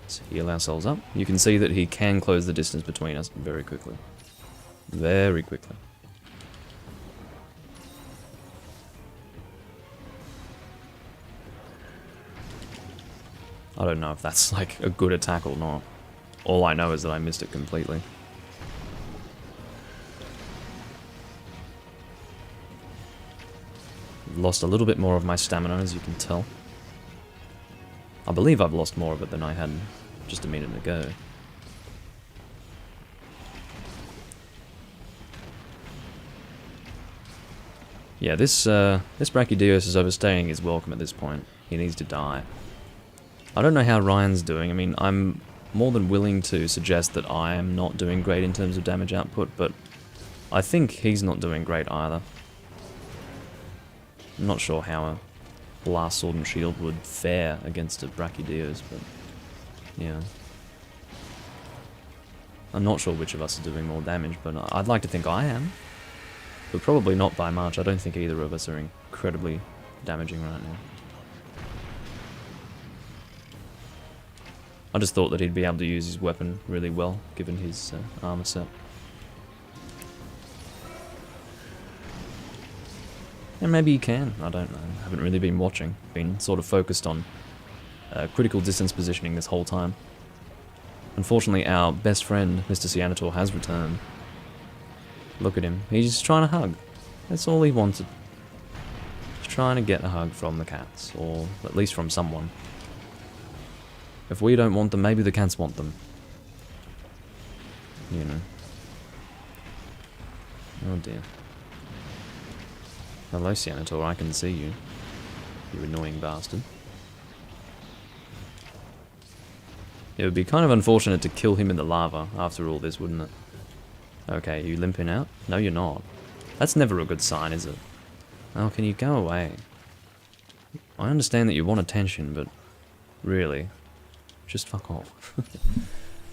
Let's heal ourselves up. You can see that he can close the distance between us very quickly. Very quickly. I don't know if that's like a good attack or not. All I know is that I missed it completely. Lost a little bit more of my stamina, as you can tell. I believe I've lost more of it than I had just a minute ago. Yeah, this Brachydios is overstaying his welcome at this point. He needs to die. I don't know how Ryan's doing. I mean, I'm more than willing to suggest that I am not doing great in terms of damage output, but I think he's not doing great either. I'm not sure how a Blast Sword and Shield would fare against a Brachydios, but yeah. I'm not sure which of us is doing more damage, but I'd like to think I am. But probably not by much. I don't think either of us are incredibly damaging right now. I just thought that he'd be able to use his weapon really well, given his armor set. And maybe he can, I don't know. I haven't really been watching. Been sort of focused on critical distance positioning this whole time. Unfortunately, our best friend, Mr. Ahtal-Ka, has returned. Look at him. He's just trying to hug. That's all he wanted. Just trying to get a hug from the cats, or at least from someone. If we don't want them, maybe the cats want them. You know. Oh dear. Hello, Senator, I can see you. You annoying bastard. It would be kind of unfortunate to kill him in the lava after all this, wouldn't it? Okay, you limping out? No, you're not. That's never a good sign, is it? Oh, can you go away? I understand that you want attention, but really, just fuck off.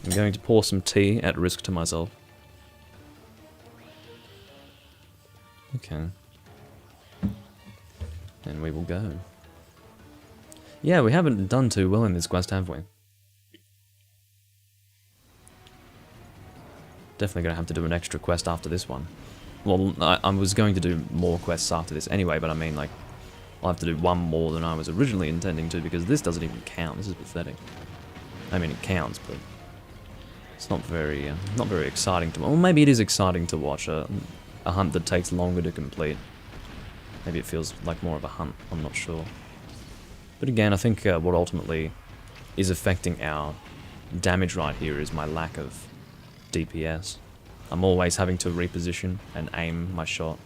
I'm going to pour some tea at risk to myself. Okay. And we will go. Yeah, we haven't done too well in this quest, have we? Definitely going to have to do an extra quest after this one. Well, I was going to do more quests after this anyway, but I mean, like, I'll have to do one more than I was originally intending to, because this doesn't even count. This is pathetic. I mean, it counts, but it's not very exciting to... Well, maybe it is exciting to watch a hunt that takes longer to complete. Maybe it feels like more of a hunt, I'm not sure. But again, I think what ultimately is affecting our damage right here is my lack of DPS. I'm always having to reposition and aim my shot.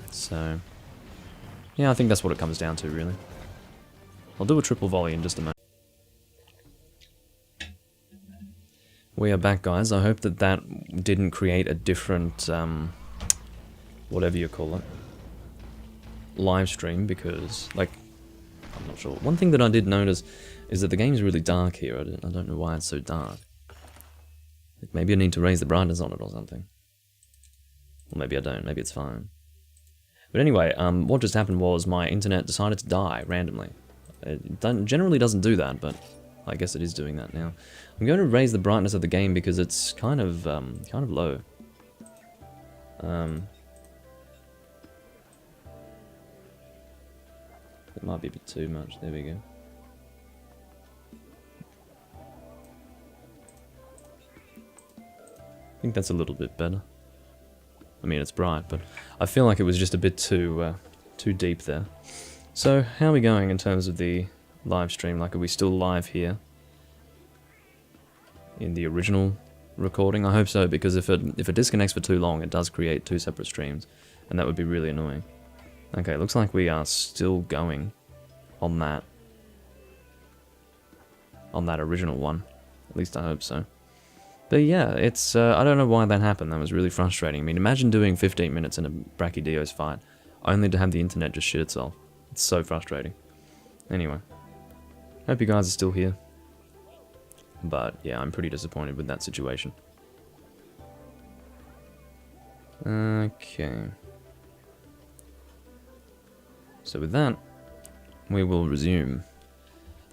So, yeah, I think that's what it comes down to, really. I'll do a triple volley in just a moment. We are back, guys. I hope that that didn't create a different, whatever you call it, live stream, because, like, I'm not sure. One thing that I did notice is that the game's really dark here. I don't know why it's so dark. Maybe I need to raise the brightness on it or something. Or maybe I don't. Maybe it's fine. But anyway, what just happened was my internet decided to die randomly. It generally doesn't do that, but I guess it is doing that now. I'm going to raise the brightness of the game because it's kind of low. It might be a bit too much. There we go. I think that's a little bit better. I mean, it's bright, but I feel like it was just a bit too deep there. So, how are we going in terms of the live stream? Like, are we still live here in the original recording? I hope so, because if it disconnects for too long, it does create two separate streams, and that would be really annoying. Okay, looks like we are still going on that original one. At least I hope so. But yeah, it's I don't know why that happened. That was really frustrating. I mean, imagine doing 15 minutes in a Brachydios fight, only to have the internet just shit itself. It's so frustrating. Anyway. Hope you guys are still here. But yeah, I'm pretty disappointed with that situation. Okay. So with that, we will resume.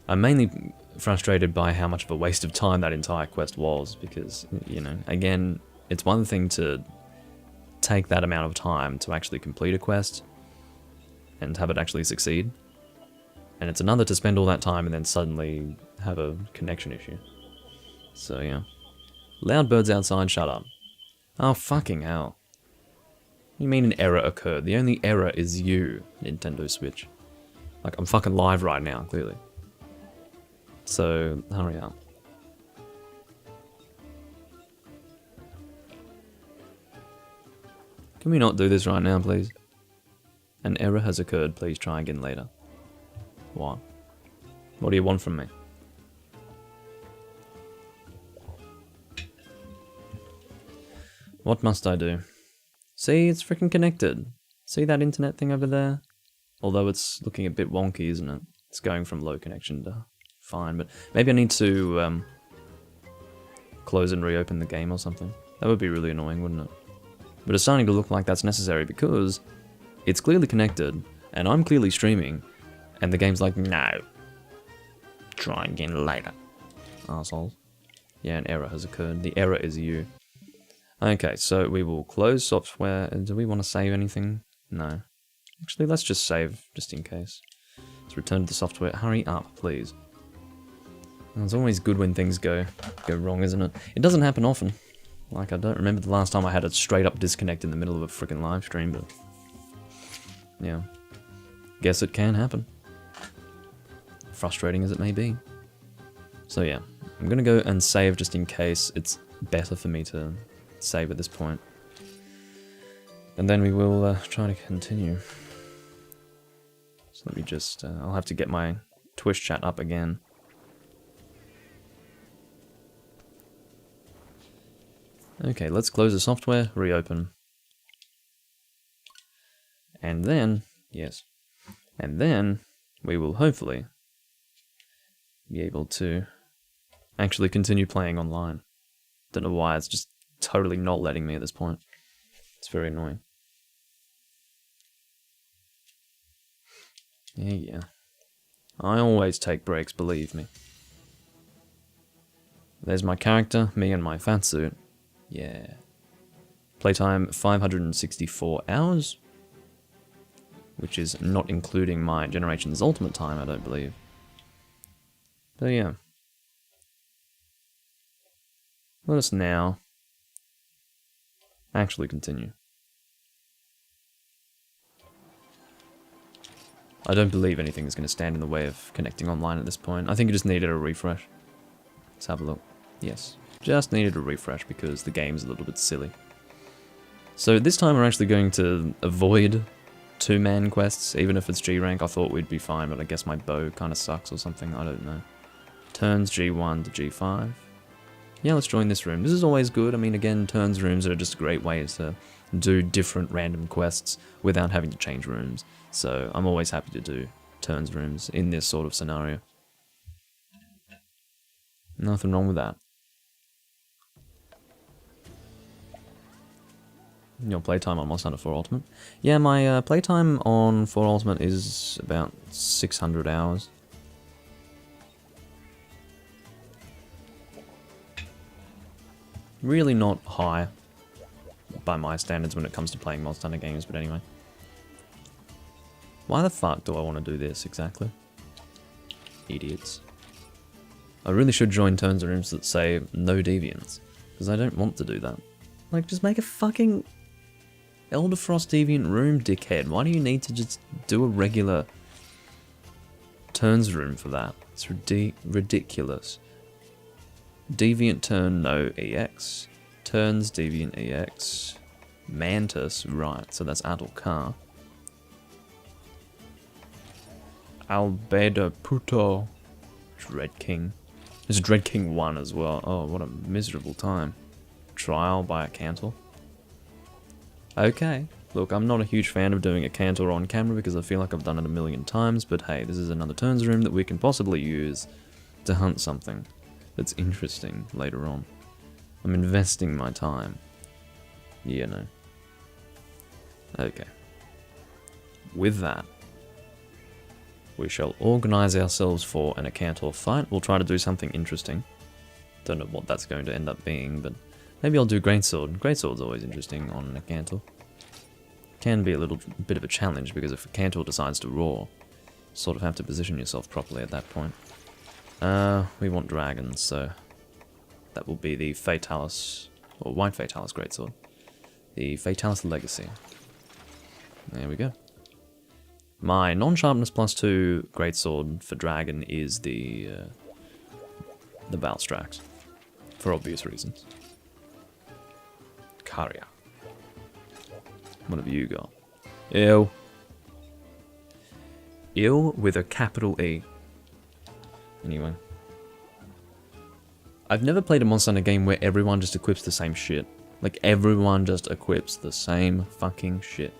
I'm mainly frustrated by how much of a waste of time that entire quest was, because, you know, again, it's one thing to take that amount of time to actually complete a quest and have it actually succeed, and it's another to spend all that time and then suddenly have a connection issue. So yeah. Loud birds outside, shut up. Oh, fucking hell. What do you mean an error occurred? The only error is you, Nintendo Switch. Like, I'm fucking live right now, clearly. So, hurry up. Can we not do this right now, please? An error has occurred, please try again later. What? What do you want from me? What must I do? See, it's freaking connected. See that internet thing over there? Although it's looking a bit wonky, isn't it? It's going from low connection to fine, but maybe I need to close and reopen the game or something. That would be really annoying, wouldn't it? But it's starting to look like that's necessary because it's clearly connected, and I'm clearly streaming, and the game's like, no. Try again later. Arseholes. Yeah, an error has occurred. The error is you. Okay, so we will close software. Do we want to save anything? No. Actually, let's just save, just in case. Let's return to the software. Hurry up, please. It's always good when things go wrong, isn't it? It doesn't happen often. Like, I don't remember the last time I had a straight up disconnect in the middle of a freaking live stream, but... yeah. Guess it can happen. Frustrating as it may be. So yeah, I'm gonna go and save just in case it's better for me to save at this point. And then we will try to continue. So let me just, I'll have to get my Twitch chat up again. Okay, let's close the software, reopen. And then, yes, and then we will hopefully be able to actually continue playing online. Don't know why, it's just totally not letting me at this point. It's very annoying. Yeah. I always take breaks, believe me. There's my character, me and my fat suit. Yeah. Playtime 564 hours. Which is not including my Generations Ultimate time, I don't believe. But yeah. Let us now actually continue. I don't believe anything is going to stand in the way of connecting online at this point. I think it just needed a refresh. Let's have a look. Yes, just needed a refresh because the game's a little bit silly. So this time we're actually going to avoid two-man quests, even if it's G rank. I thought we'd be fine, but I guess my bow kind of sucks or something. I don't know. Turns G1 to G5. Yeah, let's join this room. This is always good. I mean, again, turns rooms are just a great way to do different random quests without having to change rooms. So I'm always happy to do turns rooms in this sort of scenario. Nothing wrong with that. Your playtime on Monster Hunter 4 Ultimate? Yeah, my playtime on 4 Ultimate is about 600 hours. Really not high by my standards when it comes to playing Monster Hunter games, but anyway. Why the fuck do I want to do this exactly? Idiots. I really should join turns rooms that say no deviants, because I don't want to do that. Like, just make a fucking Elder Frost deviant room, dickhead. Why do you need to just do a regular turns room for that? It's ridiculous. Deviant turn, no EX. Turns, deviant EX. Mantis, right, so that's Ahtal-Ka. Albedo Puto. Dread King. There's Dread King 1 as well. Oh, what a miserable time. Trial by a Cantle. Okay, Look, I'm not a huge fan of doing a cantor on camera because I feel like I've done it a million times, but hey, this is another turns room that we can possibly use to hunt something that's interesting later on. I'm investing my time. Yeah, no. Okay. With that, we shall organize ourselves for an Acantor fight. We'll try to do something interesting. Don't know what that's going to end up being, but maybe I'll do Greatsword. Greatsword's always interesting on an Acantor. Can be a little bit of a challenge because if Acantor decides to roar, sort of have to position yourself properly at that point. We want dragons, so that will be the Fatalis, or White Fatalis Greatsword. The Fatalis Legacy. There we go. My non-sharpness +2 Greatsword for dragon is the Valstrax, for obvious reasons. Karya. What have you got? Ew. Ew with a capital E. Anyway. I've never played a Monster Hunter game where everyone just equips the same shit. Like, everyone just equips the same fucking shit.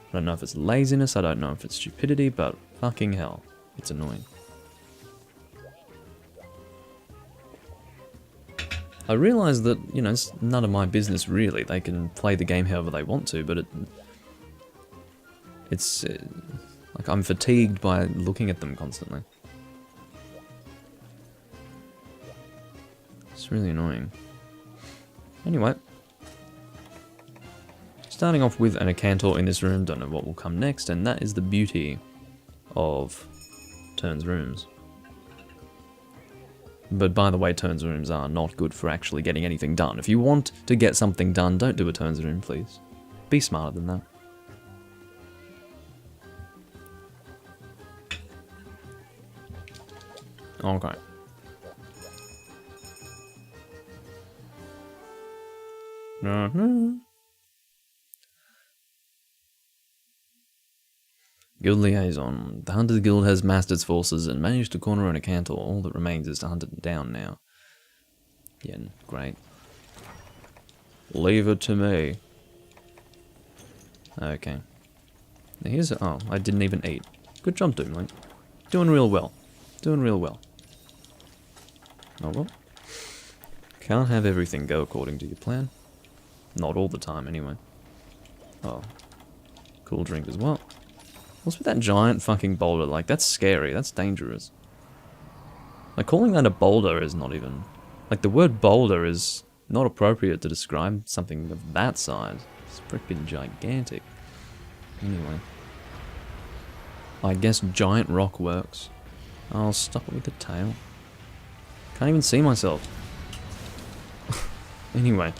I don't know if it's laziness, I don't know if it's stupidity, but fucking hell, it's annoying. I realise that, you know, it's none of my business really. They can play the game however they want to, but it's like I'm fatigued by looking at them constantly. It's really annoying. Anyway. Starting off with an Acantor in this room, don't know what will come next, and that is the beauty of turns rooms. But by the way, turns rooms are not good for actually getting anything done. If you want to get something done, don't do a turns room, please. Be smarter than that. Okay. Guild Liaison. The Hunters Guild has massed its forces and managed to corner an Acantor. All that remains is to hunt it down now. Yeah, great. Leave it to me. Okay. Now here's... Oh, I didn't even eat. Good job, Doomlink. Doing real well. Doing real well. Oh well. Can't have everything go according to your plan. Not all the time, anyway. Oh. Cool drink as well. What's with that giant fucking boulder? Like, that's scary. That's dangerous. Like, calling that a boulder is not even... Like, the word boulder is not appropriate to describe something of that size. It's freaking gigantic. Anyway. I guess giant rock works. I'll stop it with the tail. Can't even see myself. Anyway.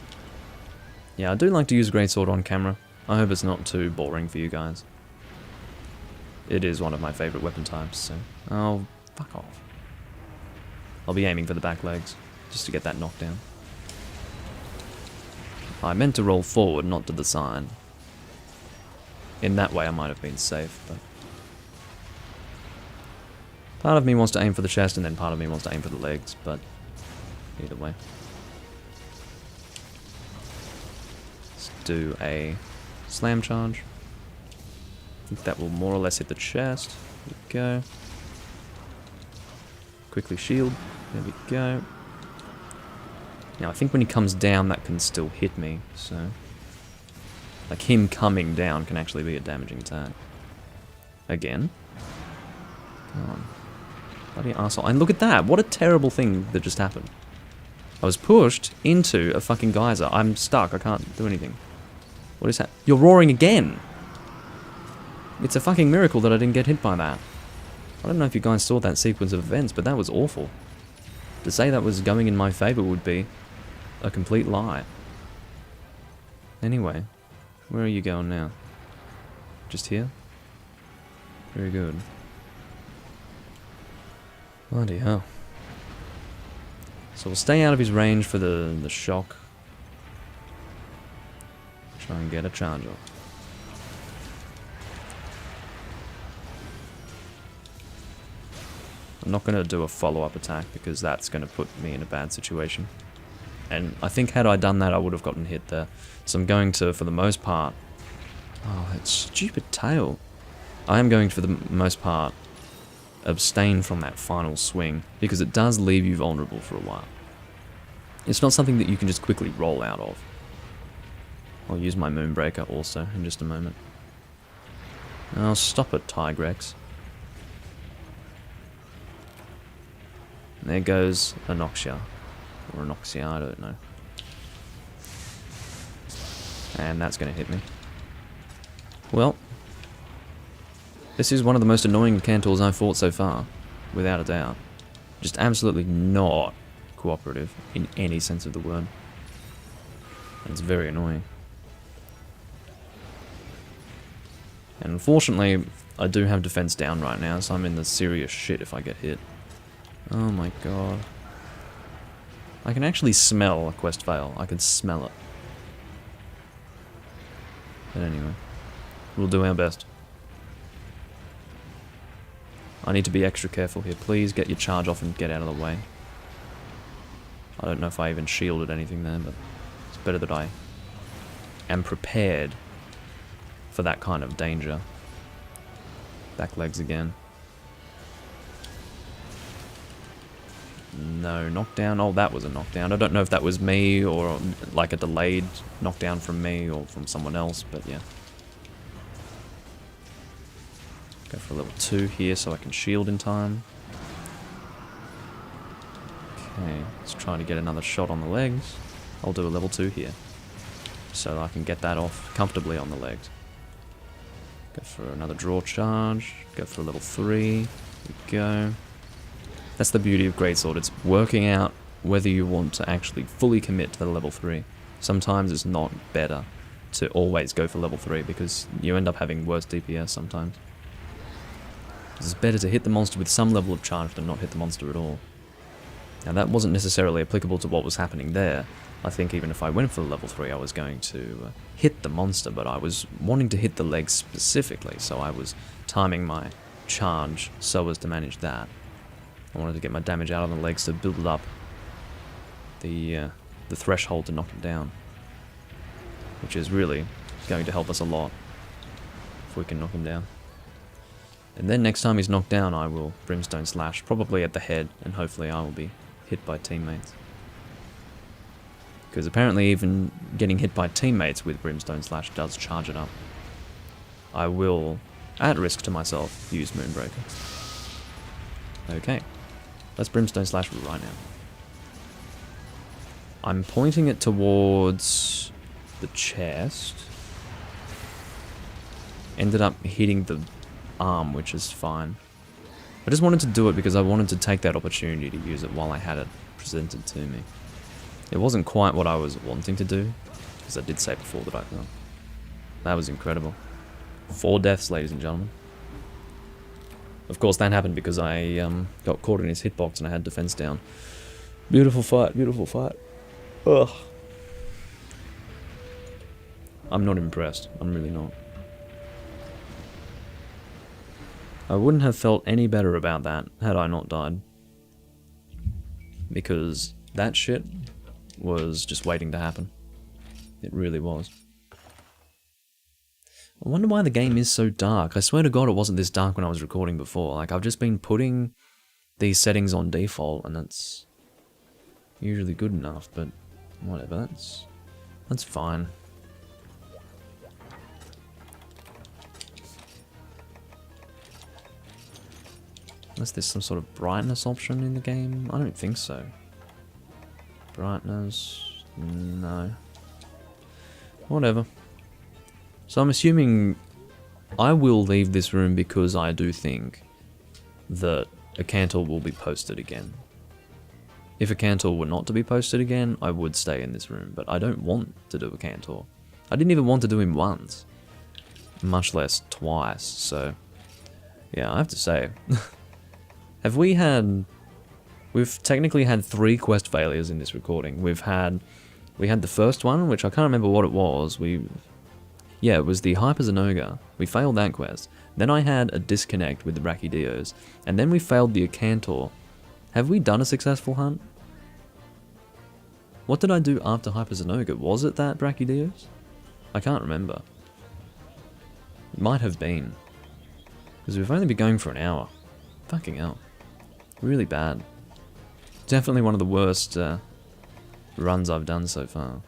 Yeah, I do like to use Greatsword on camera. I hope it's not too boring for you guys. It is one of my favourite weapon types, so... Oh, fuck off. I'll be aiming for the back legs, just to get that knockdown. I meant to roll forward, not to the side. In that way I might have been safe, but... Part of me wants to aim for the chest, and then part of me wants to aim for the legs, but... Either way. Let's do a slam charge. I think that will more or less hit the chest. There we go. Quickly shield. There we go. Now I think when he comes down that can still hit me, so... Like him coming down can actually be a damaging attack. Again. Come on. Bloody arsehole. And look at that! What a terrible thing that just happened. I was pushed into a fucking geyser. I'm stuck. I can't do anything. What is that? You're roaring again! It's a fucking miracle that I didn't get hit by that. I don't know if you guys saw that sequence of events, but that was awful. To say that was going in my favour would be a complete lie. Anyway, where are you going now? Just here? Very good. Bloody hell. So we'll stay out of his range for the shock. Try and get a charge off. I'm not going to do a follow-up attack because that's going to put me in a bad situation. And I think had I done that I would have gotten hit there. So I'm going to, for the most part, Oh, that stupid tail. I am going, for the most part, abstain from that final swing, because it does leave you vulnerable for a while. It's not something that you can just quickly roll out of. I'll use my Moonbreaker also in just a moment. I'll stop at Tigrex. There goes Anoxia. Or Anoxia, I don't know. And that's going to hit me. Well, this is one of the most annoying Cantors I've fought so far, without a doubt. Just absolutely not cooperative in any sense of the word. And it's very annoying. And unfortunately, I do have defense down right now, so I'm in the serious shit if I get hit. Oh my god. I can actually smell a quest fail. I can smell it. But anyway, we'll do our best. I need to be extra careful here. Please get your charge off and get out of the way. I don't know if I even shielded anything there, but it's better that I am prepared for that kind of danger. Back legs again. No, knockdown. Oh, that was a knockdown. I don't know if that was me or like a delayed knockdown from me or from someone else, but yeah. Go for a level 2 here so I can shield in time. Okay, let's try to get another shot on the legs. I'll do a level 2 here, so I can get that off comfortably on the legs. Go for another draw charge. Go for a level 3. There we go. That's the beauty of Greatsword. It's working out whether you want to actually fully commit to the level 3. Sometimes it's not better to always go for level 3 because you end up having worse DPS sometimes. It's better to hit the monster with some level of charge than not hit the monster at all. Now that wasn't necessarily applicable to what was happening there. I think even if I went for level 3 I was going to hit the monster, but I was wanting to hit the legs specifically, so I was timing my charge so as to manage that. I wanted to get my damage out on the legs to build up the threshold to knock him down, which is really going to help us a lot if we can knock him down. And then next time he's knocked down, I will Brimstone Slash, probably at the head, and hopefully I will be hit by teammates. Because apparently even getting hit by teammates with Brimstone Slash does charge it up. I will, at risk to myself, use Moonbreaker. Okay, let's Brimstone Slash right now. I'm pointing it towards the chest. Ended up hitting the arm, which is fine. I just wanted to do it because I wanted to take that opportunity to use it while I had it presented to me. It wasn't quite what I was wanting to do, because I did say before that I thought. That was incredible. 4 deaths, ladies and gentlemen. Of course, that happened because I got caught in his hitbox and I had defense down. Beautiful fight, beautiful fight. Ugh. I'm not impressed. I'm really not. I wouldn't have felt any better about that had I not died. Because that shit was just waiting to happen. It really was. I wonder why the game is so dark. I swear to God it wasn't this dark when I was recording before. Like, I've just been putting these settings on default and that's usually good enough, but whatever, that's fine. Unless there's some sort of brightness option in the game? I don't think so. Brightness... no. Whatever. So I'm assuming I will leave this room because I do think that a Cantor will be posted again. If a Cantor were not to be posted again, I would stay in this room, but I don't want to do a Cantor. I didn't even want to do him once, much less twice, so yeah, I have to say. We've technically had 3 quest failures in this recording. We had the first one, which I can't remember what it was. Yeah, it was the Hyper-Zenoga. We failed that quest. Then I had a disconnect with the Brachydios, and then we failed the Acantor. Have we done a successful hunt? What did I do after Hyper-Zenoga? Was it that Brachydios? I can't remember. It might have been. Because we've only been going for an hour. Fucking hell. Really bad. Definitely one of the worst runs I've done so far.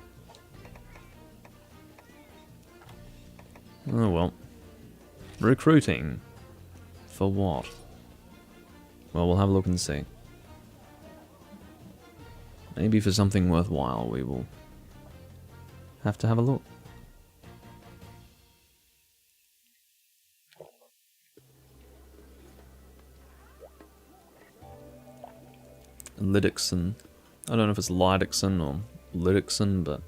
Oh well. Recruiting. For what? Well, we'll have a look and see. Maybe for something worthwhile we will have to have a look. Lidixon. I don't know if it's Lidixon or Lidixon, but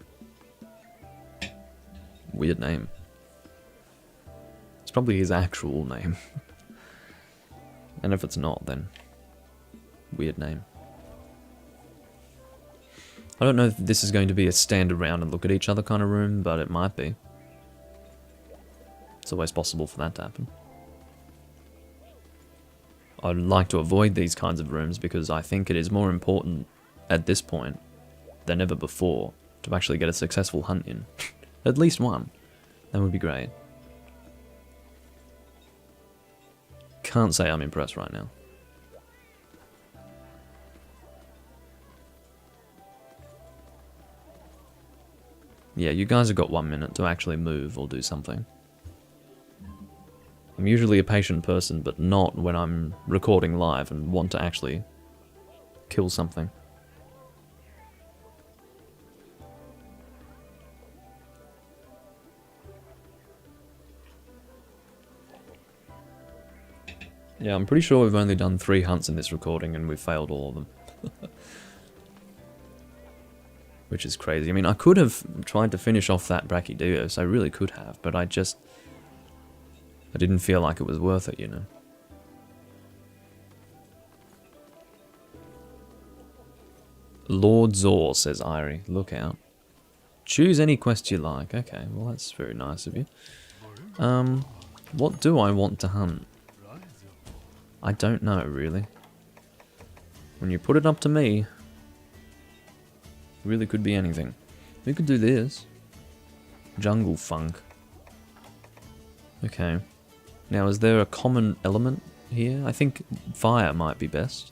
weird name. It's probably his actual name. And if it's not, then weird name. I don't know if this is going to be a stand around and look at each other kind of room, but it might be. It's always possible for that to happen. I'd like to avoid these kinds of rooms because I think it is more important at this point than ever before to actually get a successful hunt in. At least one. That would be great. Can't say I'm impressed right now. Yeah, you guys have got 1 minute to actually move or do something. I'm usually a patient person, but not when I'm recording live and want to actually kill something. Yeah, I'm pretty sure we've only done 3 hunts in this recording and we've failed all of them. Which is crazy. I mean, I could have tried to finish off that Brachydios, I really could have, but I didn't feel like it was worth it, you know. Lord Zor, says Irie. Look out. Choose any quest you like. Okay, well that's very nice of you. What do I want to hunt? I don't know, really. When you put it up to me, really could be anything. We could do this. Jungle Funk. Okay. Now, is there a common element here? I think fire might be best.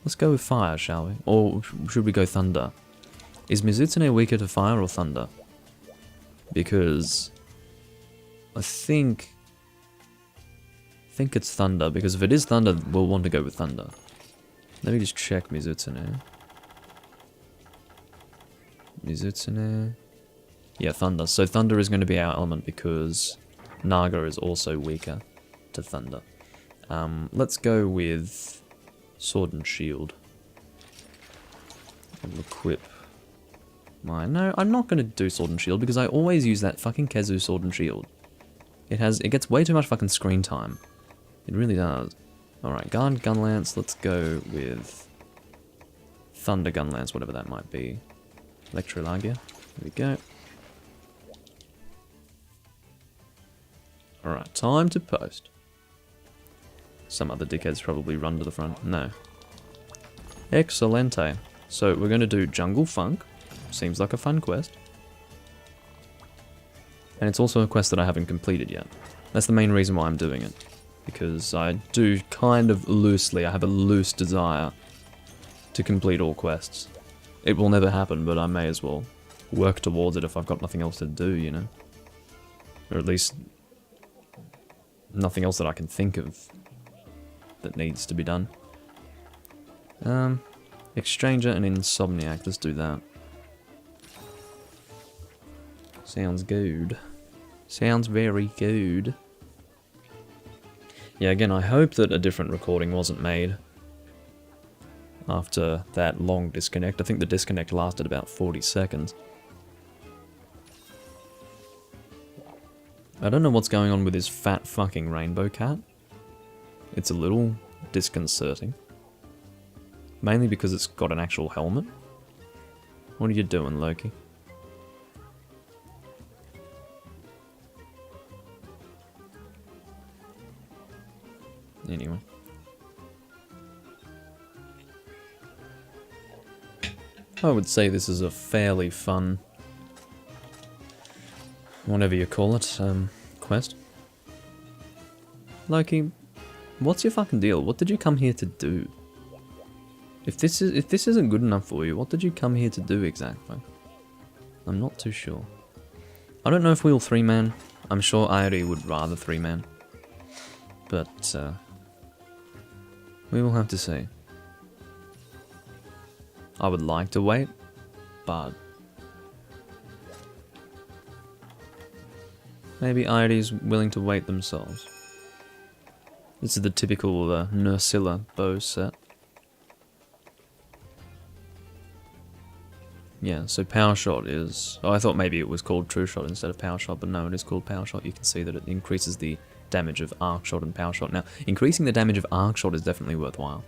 Let's go with fire, shall we? Or should we go thunder? Is Mizutsune weaker to fire or thunder? Because I think it's thunder, because if it is thunder, we'll want to go with thunder. Let me just check Mizutsune. Mizutsune. Yeah, thunder. So thunder is going to be our element because Naga is also weaker to thunder. Let's go with sword and shield. I'll equip mine. No, I'm not going to do sword and shield because I always use that fucking Kezu sword and shield. It gets way too much fucking screen time. It really does. Alright, guard gunlance. Let's go with thunder gunlance, whatever that might be. Electrolagia. There we go. Alright, time to post. Some other dickheads probably run to the front. No. Excelente. So we're going to do Jungle Funk. Seems like a fun quest. And it's also a quest that I haven't completed yet. That's the main reason why I'm doing it. Because I do kind of loosely, I have a loose desire to complete all quests. It will never happen, but I may as well work towards it if I've got nothing else to do, you know? Or at least nothing else that I can think of that needs to be done. Exchanger and Insomniac, let's do that. Sounds good. Sounds very good. Yeah, again, I hope that a different recording wasn't made after that long disconnect. I think the disconnect lasted about 40 seconds. I don't know what's going on with this fat fucking rainbow cat. It's a little disconcerting. Mainly because it's got an actual helmet. What are you doing, Loki? Anyway. I would say this is a fairly fun, whatever you call it, quest. Loki, what's your fucking deal? What did you come here to do? If this isn't good enough for you, what did you come here to do exactly? I'm not too sure. I don't know if we'll 3-man. I'm sure Irie would rather 3-man. But, we will have to see. I would like to wait, but maybe Irie's willing to wait themselves. This is the typical Nursilla bow set. Yeah, so Power Shot is... Oh, I thought maybe it was called True Shot instead of Power Shot, but no, it is called Power Shot. You can see that it increases the damage of Arc Shot and Power Shot. Now, increasing the damage of Arc Shot is definitely worthwhile.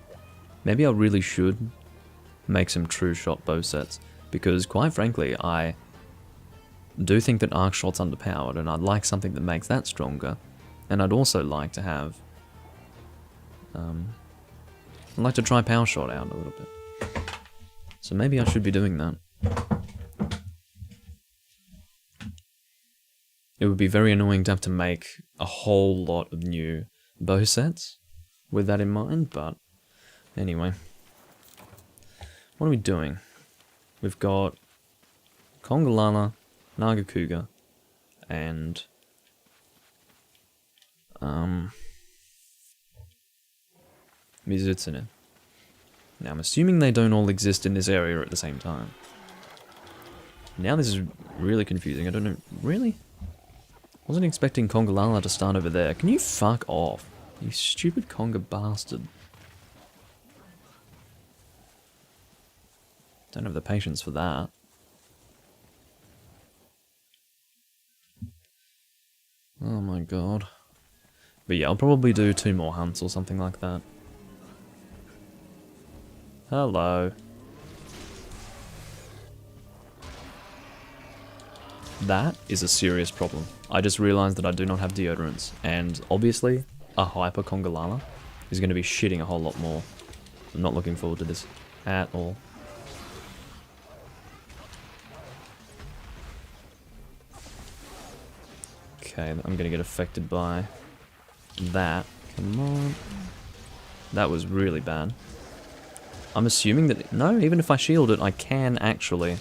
Maybe I really should make some True Shot bow sets, because quite frankly, I do think that Arc Shot's underpowered, and I'd like something that makes that stronger. And I'd also like to have... I'd like to try Power Shot out a little bit. So maybe I should be doing that. It would be very annoying to have to make a whole lot of new bow sets with that in mind, but anyway. What are we doing? We've got Kongalala, Nagakuga, and Mizutsune. Now I'm assuming they don't all exist in this area at the same time. Now this is really confusing. I don't know. Really? Wasn't expecting Kongalala to start over there. Can you fuck off? You stupid Conga bastard. Don't have the patience for that. Oh my god. But yeah, I'll probably do 2 more hunts or something like that. Hello. That is a serious problem. I just realized that I do not have deodorants, and obviously, a hyper Kongalala is going to be shitting a whole lot more. I'm not looking forward to this at all. Okay, I'm going to get affected by that. Come on. That was really bad. I'm assuming that... No, even if I shield it, I can actually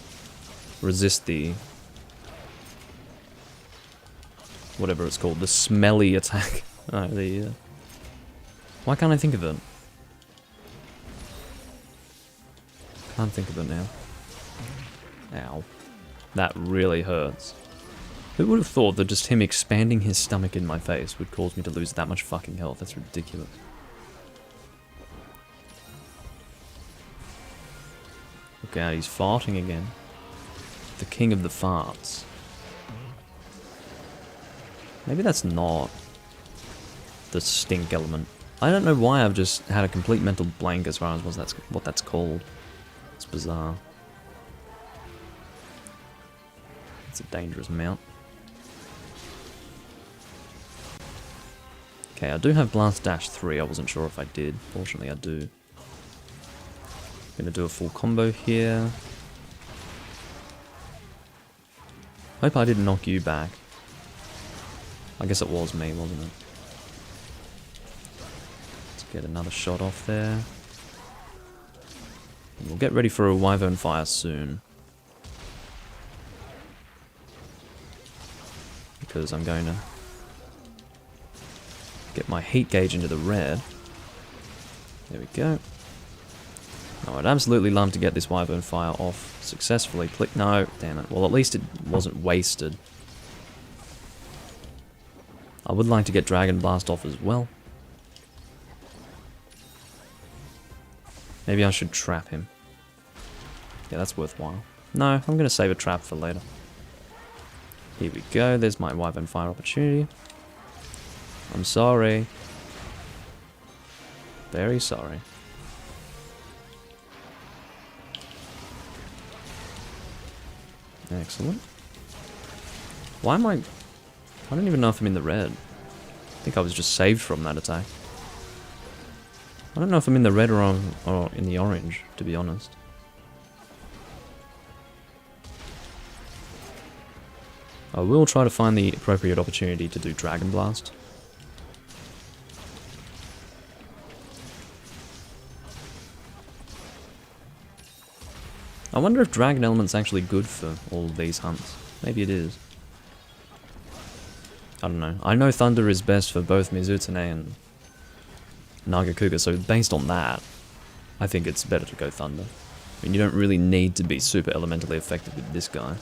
resist the... whatever it's called, the smelly attack. Why can't I think of it? Can't think of it now. Ow. That really hurts. Who would have thought that just him expanding his stomach in my face would cause me to lose that much fucking health? That's ridiculous. Look out, he's farting again. The king of the farts. Maybe that's not the stink element. I don't know why I've just had a complete mental blank as far as what that's called. It's bizarre. It's a dangerous mount. Okay, I do have Blast Dash 3. I wasn't sure if I did. Fortunately, I do. Gonna do a full combo here. Hope I didn't knock you back. I guess it was me, wasn't it? Let's get another shot off there. And we'll get ready for a Wyvern Fire soon. Because I'm going to get my heat gauge into the red. There we go. Oh, I'd absolutely love to get this Wyvern Fire off successfully. Click. No, damn it. Well, at least it wasn't wasted. I would like to get Dragon Blast off as well. Maybe I should trap him. Yeah, that's worthwhile. No, I'm going to save a trap for later. Here we go. There's my Wyvern Fire opportunity. I'm sorry. Very sorry. Excellent. Why am I don't even know if I'm in the red. I think I was just saved from that attack. I don't know if I'm in the red or in the orange, to be honest. I will try to find the appropriate opportunity to do Dragon Blast. I wonder if Dragon Element's actually good for all of these hunts. Maybe it is. I don't know. I know Thunder is best for both Mizutsune and Nagakuga, so based on that, I think it's better to go Thunder. I mean, you don't really need to be super elementally effective with this guy.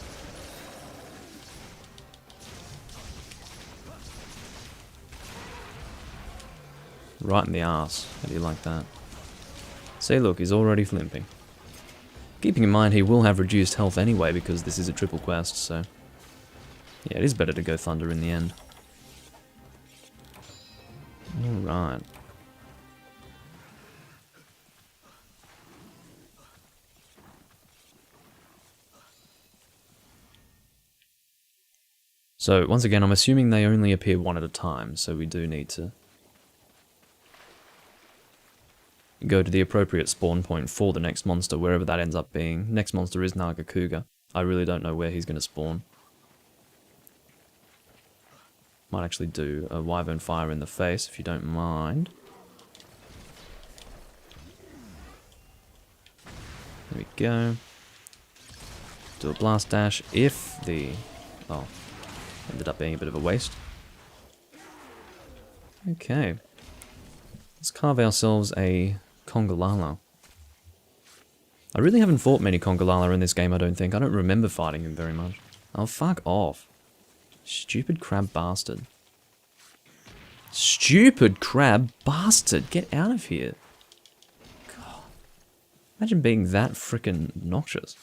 Right in the arse. How do you like that? See, look, he's already flimping. Keeping in mind he will have reduced health anyway because this is a triple quest, so... yeah, it is better to go Thunder in the end. Alright. So, once again, I'm assuming they only appear one at a time, so we do need to go to the appropriate spawn point for the next monster, wherever that ends up being. Next monster is Nagakuga. I really don't know where he's going to spawn. Might actually do a Wyvern Fire in the face, if you don't mind. There we go. Do a Blast Dash if the... oh, ended up being a bit of a waste. Okay. Let's carve ourselves a Congalala. I really haven't fought many Congalala in this game, I don't think. I don't remember fighting him very much. Oh, fuck off. Stupid crab bastard. Stupid crab bastard! Get out of here. God. Imagine being that frickin' obnoxious.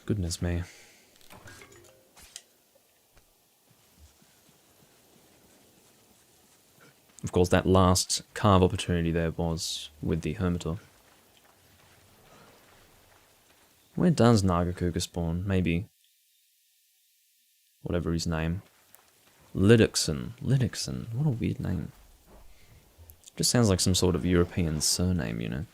Goodness me. Of course, that last carve opportunity there was with the Hermitor. Where does Nagakuga spawn? Maybe... whatever his name. Lidixon. Lidixon. What a weird name. Just sounds like some sort of European surname, you know.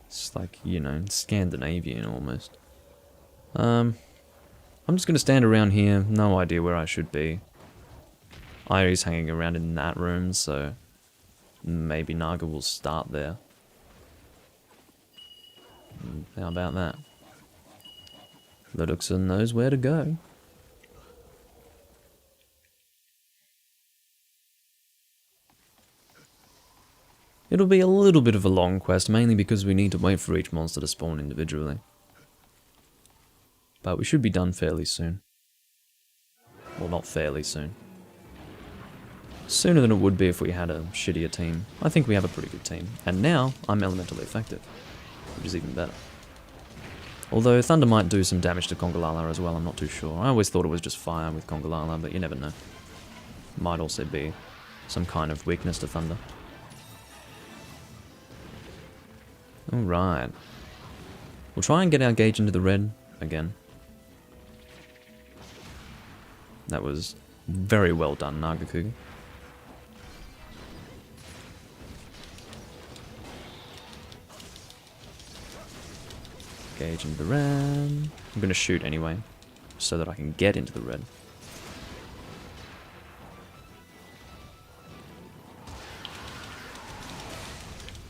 It's like, you know, Scandinavian almost. I'm just going to stand around here, no idea where I should be. Irie's hanging around in that room, so maybe Naga will start there. How about that? Luduxon knows where to go. It'll be a little bit of a long quest, mainly because we need to wait for each monster to spawn individually. But we should be done fairly soon. Well, not fairly soon. Sooner than it would be if we had a shittier team. I think we have a pretty good team. And now, I'm elementally effective. Which is even better. Although, Thunder might do some damage to Congalala as well, I'm not too sure. I always thought it was just fire with Congalala, but you never know. Might also be some kind of weakness to Thunder. Alright. We'll try and get our gauge into the red again. That was very well done, Nagakuga. Gauge into the red. I'm going to shoot anyway, so that I can get into the red.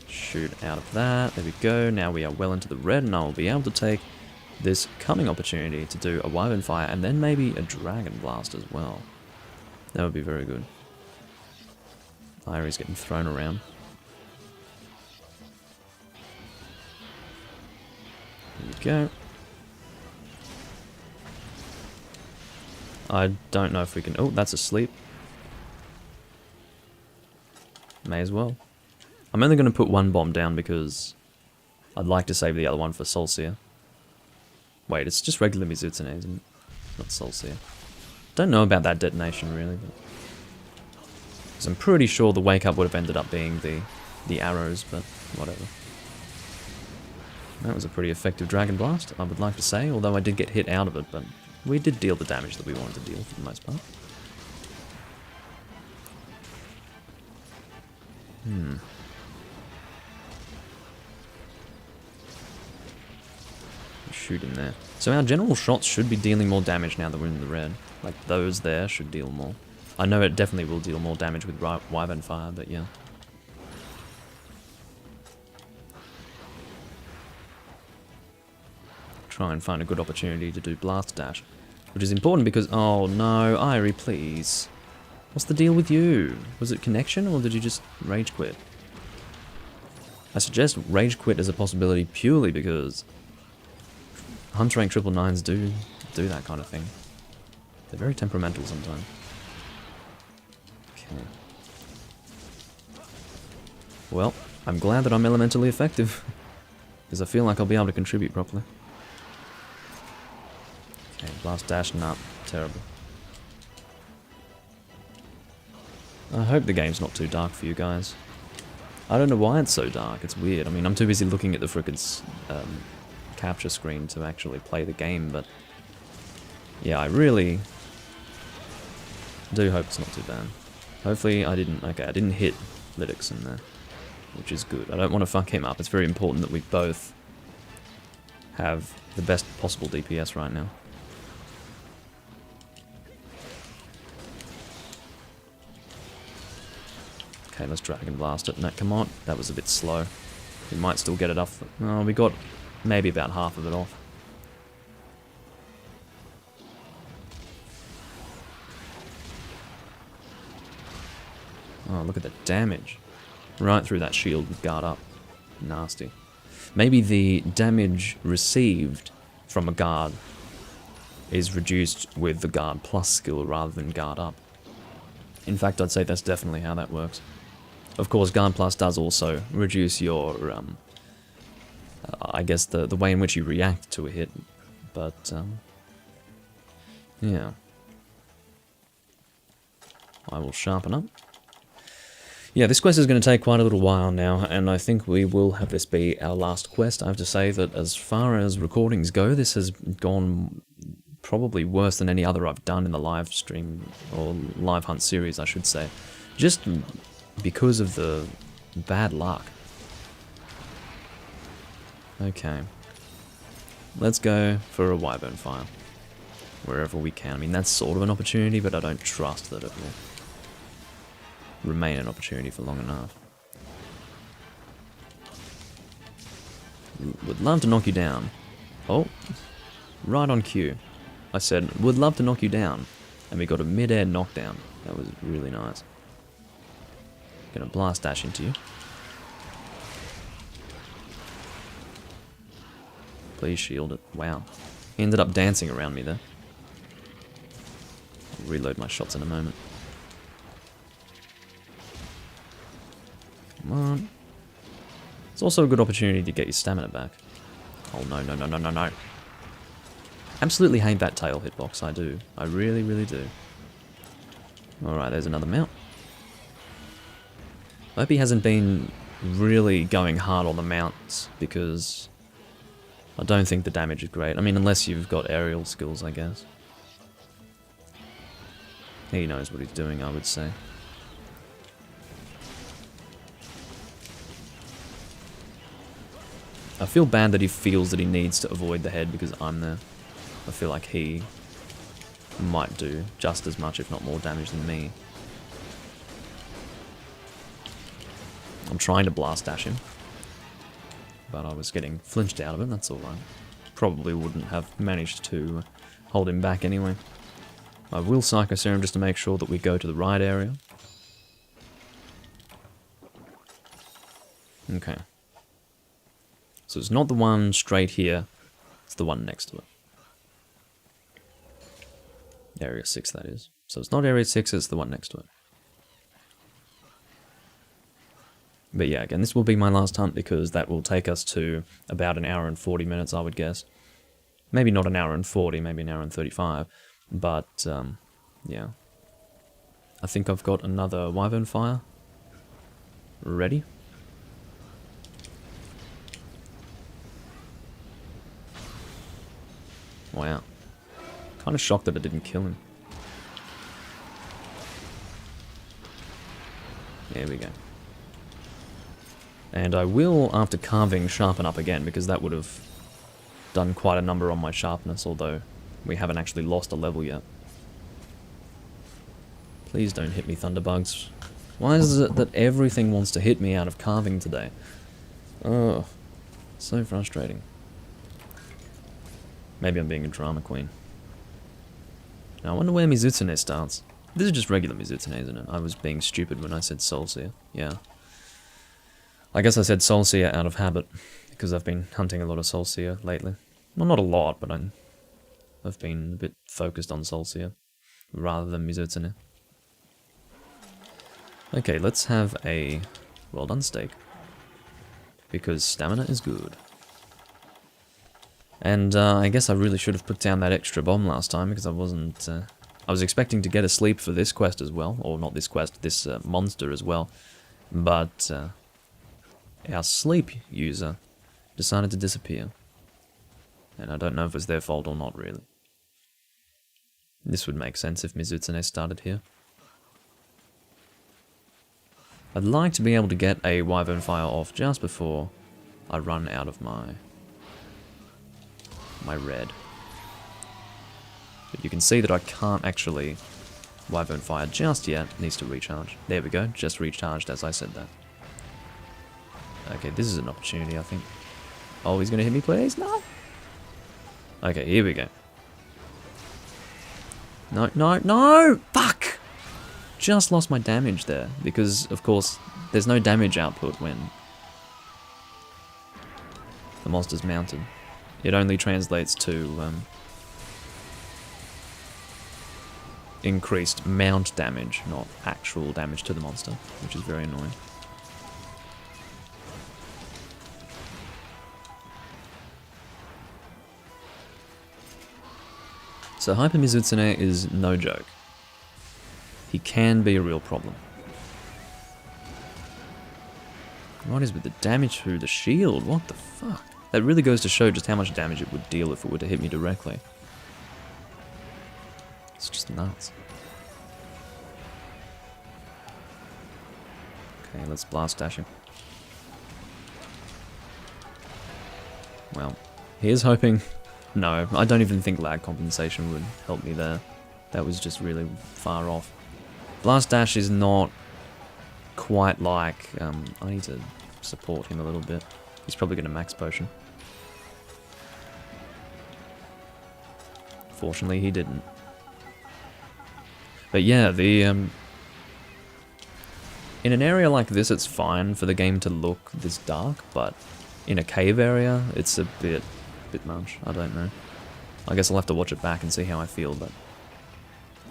Shoot out of that. There we go. Now we are well into the red, and I will be able to take this coming opportunity to do a Wyvern Fire and then maybe a Dragon Blast as well. That would be very good. Irie's getting thrown around. There we go. I don't know if we can... oh, that's asleep. May as well. I'm only going to put one bomb down because I'd like to save the other one for Solseer. Wait, it's just regular Mizutsune, isn't it? Not Solseer. Don't know about that detonation, really. Because I'm pretty sure the wake up would have ended up being the arrows, but whatever. That was a pretty effective Dragon Blast, I would like to say, although I did get hit out of it, but we did deal the damage that we wanted to deal for the most part. shoot him there. So our general shots should be dealing more damage now that we're in the red. Like those there should deal more. I know it definitely will deal more damage with Wyvern Fire, but yeah. Try and find a good opportunity to do Blast Dash. Which is important because... Oh no, Irie, please. What's the deal with you? Was it connection or did you just rage quit? I suggest rage quit as a possibility purely because Hunter rank 999s do that kind of thing. They're very temperamental sometimes. Okay. Well, I'm glad that I'm elementally effective. Because I feel like I'll be able to contribute properly. Okay, Blast Dash, nah, terrible. I hope the game's not too dark for you guys. I don't know why it's so dark, it's weird. I mean, I'm too busy looking at the frickin' capture screen to actually play the game, but... Yeah, I really do hope it's not too bad. Hopefully I didn't hit Lytix in there, which is good. I don't want to fuck him up. It's very important that we both have the best possible DPS right now. Okay, let's Dragon Blast it. No, come on. That was a bit slow. We might still get it off. Oh, we got maybe about half of it off. Oh, look at the damage. Right through that shield with guard up. Nasty. Maybe the damage received from a guard is reduced with the guard plus skill rather than guard up. In fact, I'd say that's definitely how that works. Of course, guard plus does also reduce your, I guess, the way in which you react to a hit. But, yeah. I will sharpen up. Yeah, this quest is going to take quite a little while now, and I think we will have this be our last quest. I have to say that as far as recordings go, this has gone probably worse than any other I've done in the live stream, or live hunt series, I should say. Just because of the bad luck. Okay. Let's go for a Wyvern Fire. Wherever we can. I mean, that's sort of an opportunity, but I don't trust that it will remain an opportunity for long enough. Would love to knock you down. Oh, right on cue. I said, would love to knock you down. And we got a mid-air knockdown. That was really nice. Gonna Blast Dash into you. Please shield it. Wow. He ended up dancing around me there. I'll reload my shots in a moment. Come on. It's also a good opportunity to get your stamina back. Oh no, no, no, no, no, no. Absolutely hate that tail hitbox, I do. I really, really do. Alright, there's another mount. I hope he hasn't been really going hard on the mounts, because I don't think the damage is great. I mean, unless you've got aerial skills, I guess. He knows what he's doing, I would say. I feel bad that he feels that he needs to avoid the head because I'm there. I feel like he might do just as much, if not more damage than me. I'm trying to Blast Dash him, but I was getting flinched out of it, that's alright. Probably wouldn't have managed to hold him back anyway. I will Psycho Serum just to make sure that we go to the right area. Okay. So it's not the one straight here, it's the one next to it. Area 6, that is. So it's not Area 6, it's the one next to it. But yeah, again, this will be my last hunt because that will take us to about 1 hour and 40 minutes, I would guess. Maybe not 1 hour and 40, maybe 1 hour and 35. But, yeah. I think I've got another Wyvern Fire ready. Wow. Kind of shocked that it didn't kill him. There we go. And I will, after carving, sharpen up again, because that would have done quite a number on my sharpness, although we haven't actually lost a level yet. Please don't hit me, Thunderbugs. Why is it that everything wants to hit me out of carving today? Oh, so frustrating. Maybe I'm being a drama queen. Now, I wonder where Mizutsune starts. This is just regular Mizutsune, isn't it? I was being stupid when I said Soulseer. Yeah. I guess I said Soulseer out of habit, because I've been hunting a lot of Soulseer lately. Well, not a lot, but I've been a bit focused on Soulseer, rather than Mizutsune. Okay, let's have a well done steak, because stamina is good. And I guess I really should have put down that extra bomb last time, because I wasn't... I was expecting to get a sleep for this quest as well, or not this quest, this monster as well, but our sleep user decided to disappear. And I don't know if it's their fault or not, really. This would make sense if Mizutsune started here. I'd like to be able to get a Wyvern Fire off just before I run out of my red. But you can see that I can't actually Wyvern Fire just yet. It needs to recharge. There we go, just recharged as I said that. Okay, this is an opportunity, I think. Oh, he's gonna hit me, please? No! Okay, here we go. No, no, no! Fuck! Just lost my damage there, because, of course, there's no damage output when the monster's mounted. It only translates to increased mount damage, not actual damage to the monster, which is very annoying. So Hyper Mizutsune is no joke. He can be a real problem. What is with the damage through the shield? What the fuck? That really goes to show just how much damage it would deal if it were to hit me directly. It's just nuts. Okay, let's blast dash him. Well, here's hoping... No, I don't even think lag compensation would help me there. That was just really far off. Blast dash is not quite like... I need to support him a little bit. He's probably going to max potion. Fortunately, he didn't. But yeah, the... in an area like this, it's fine for the game to look this dark, but in a cave area, it's a bit much. I don't know. I guess I'll have to watch it back and see how I feel, but...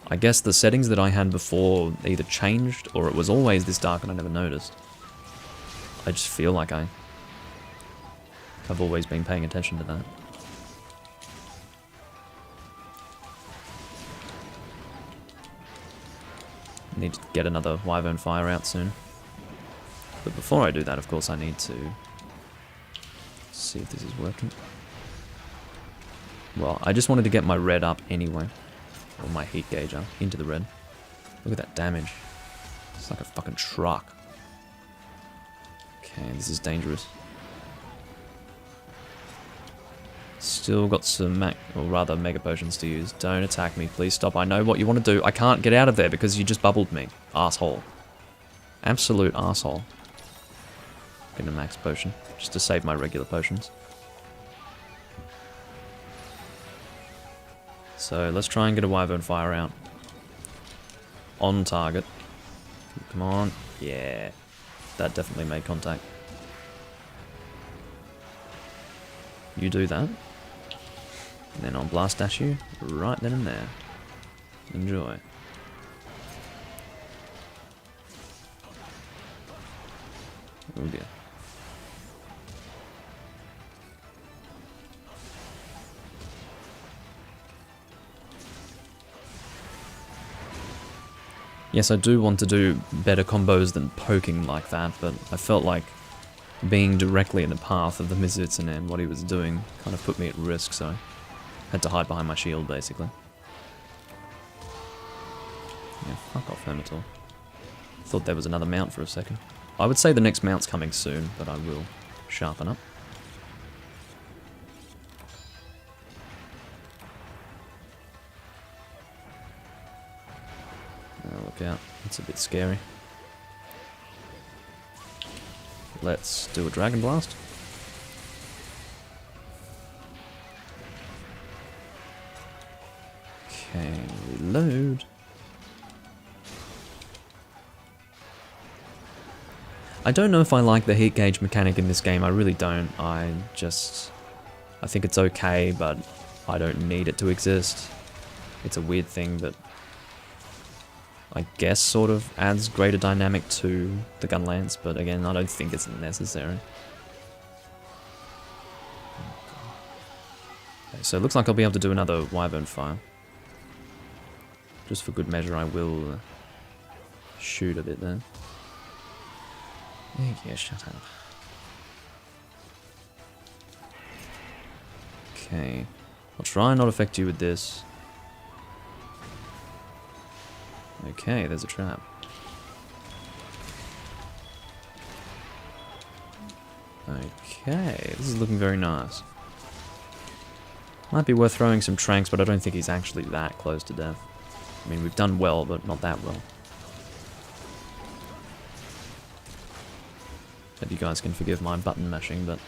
I guess the settings that I had before either changed, or it was always this dark and I never noticed. I just feel like I've always been paying attention to that. Need to get another Wyvern Fire out soon. But before I do that, of course, I need to see if this is working. Well, I just wanted to get my red up anyway. Or my heat gauge up into the red. Look at that damage. It's like a fucking truck. Okay, this is dangerous. Still got some mega potions to use. Don't attack me, please stop. I know what you want to do. I can't get out of there because you just bubbled me. Asshole. Absolute asshole. Get a max potion, just to save my regular potions. So let's try and get a Wyvern Fire out. On target. Come on. Yeah. That definitely made contact. You do that. And then I'll blast dash you right then and there. Enjoy. Oh dear. Yes, I do want to do better combos than poking like that, but I felt like being directly in the path of the Mizutsune and what he was doing kind of put me at risk, so I had to hide behind my shield, basically. Yeah, fuck off, Hermitor. Thought there was another mount for a second. I would say the next mount's coming soon, but I will sharpen up. It's a bit scary. Let's do a Dragon Blast. Okay, reload. I don't know if I like the heat gauge mechanic in this game, I really don't. I think it's okay, but I don't need it to exist. It's a weird thing that I guess sort of adds greater dynamic to the gun lance, but again, I don't think it's necessary. Okay, so it looks like I'll be able to do another Wyvern Fire. Just for good measure, I will shoot a bit there. Yeah, shut up. Okay, I'll try and not affect you with this. Okay, there's a trap. Okay, this is looking very nice. Might be worth throwing some tranks, but I don't think he's actually that close to death. I mean, we've done well, but not that well. Hope you guys can forgive my button mashing, but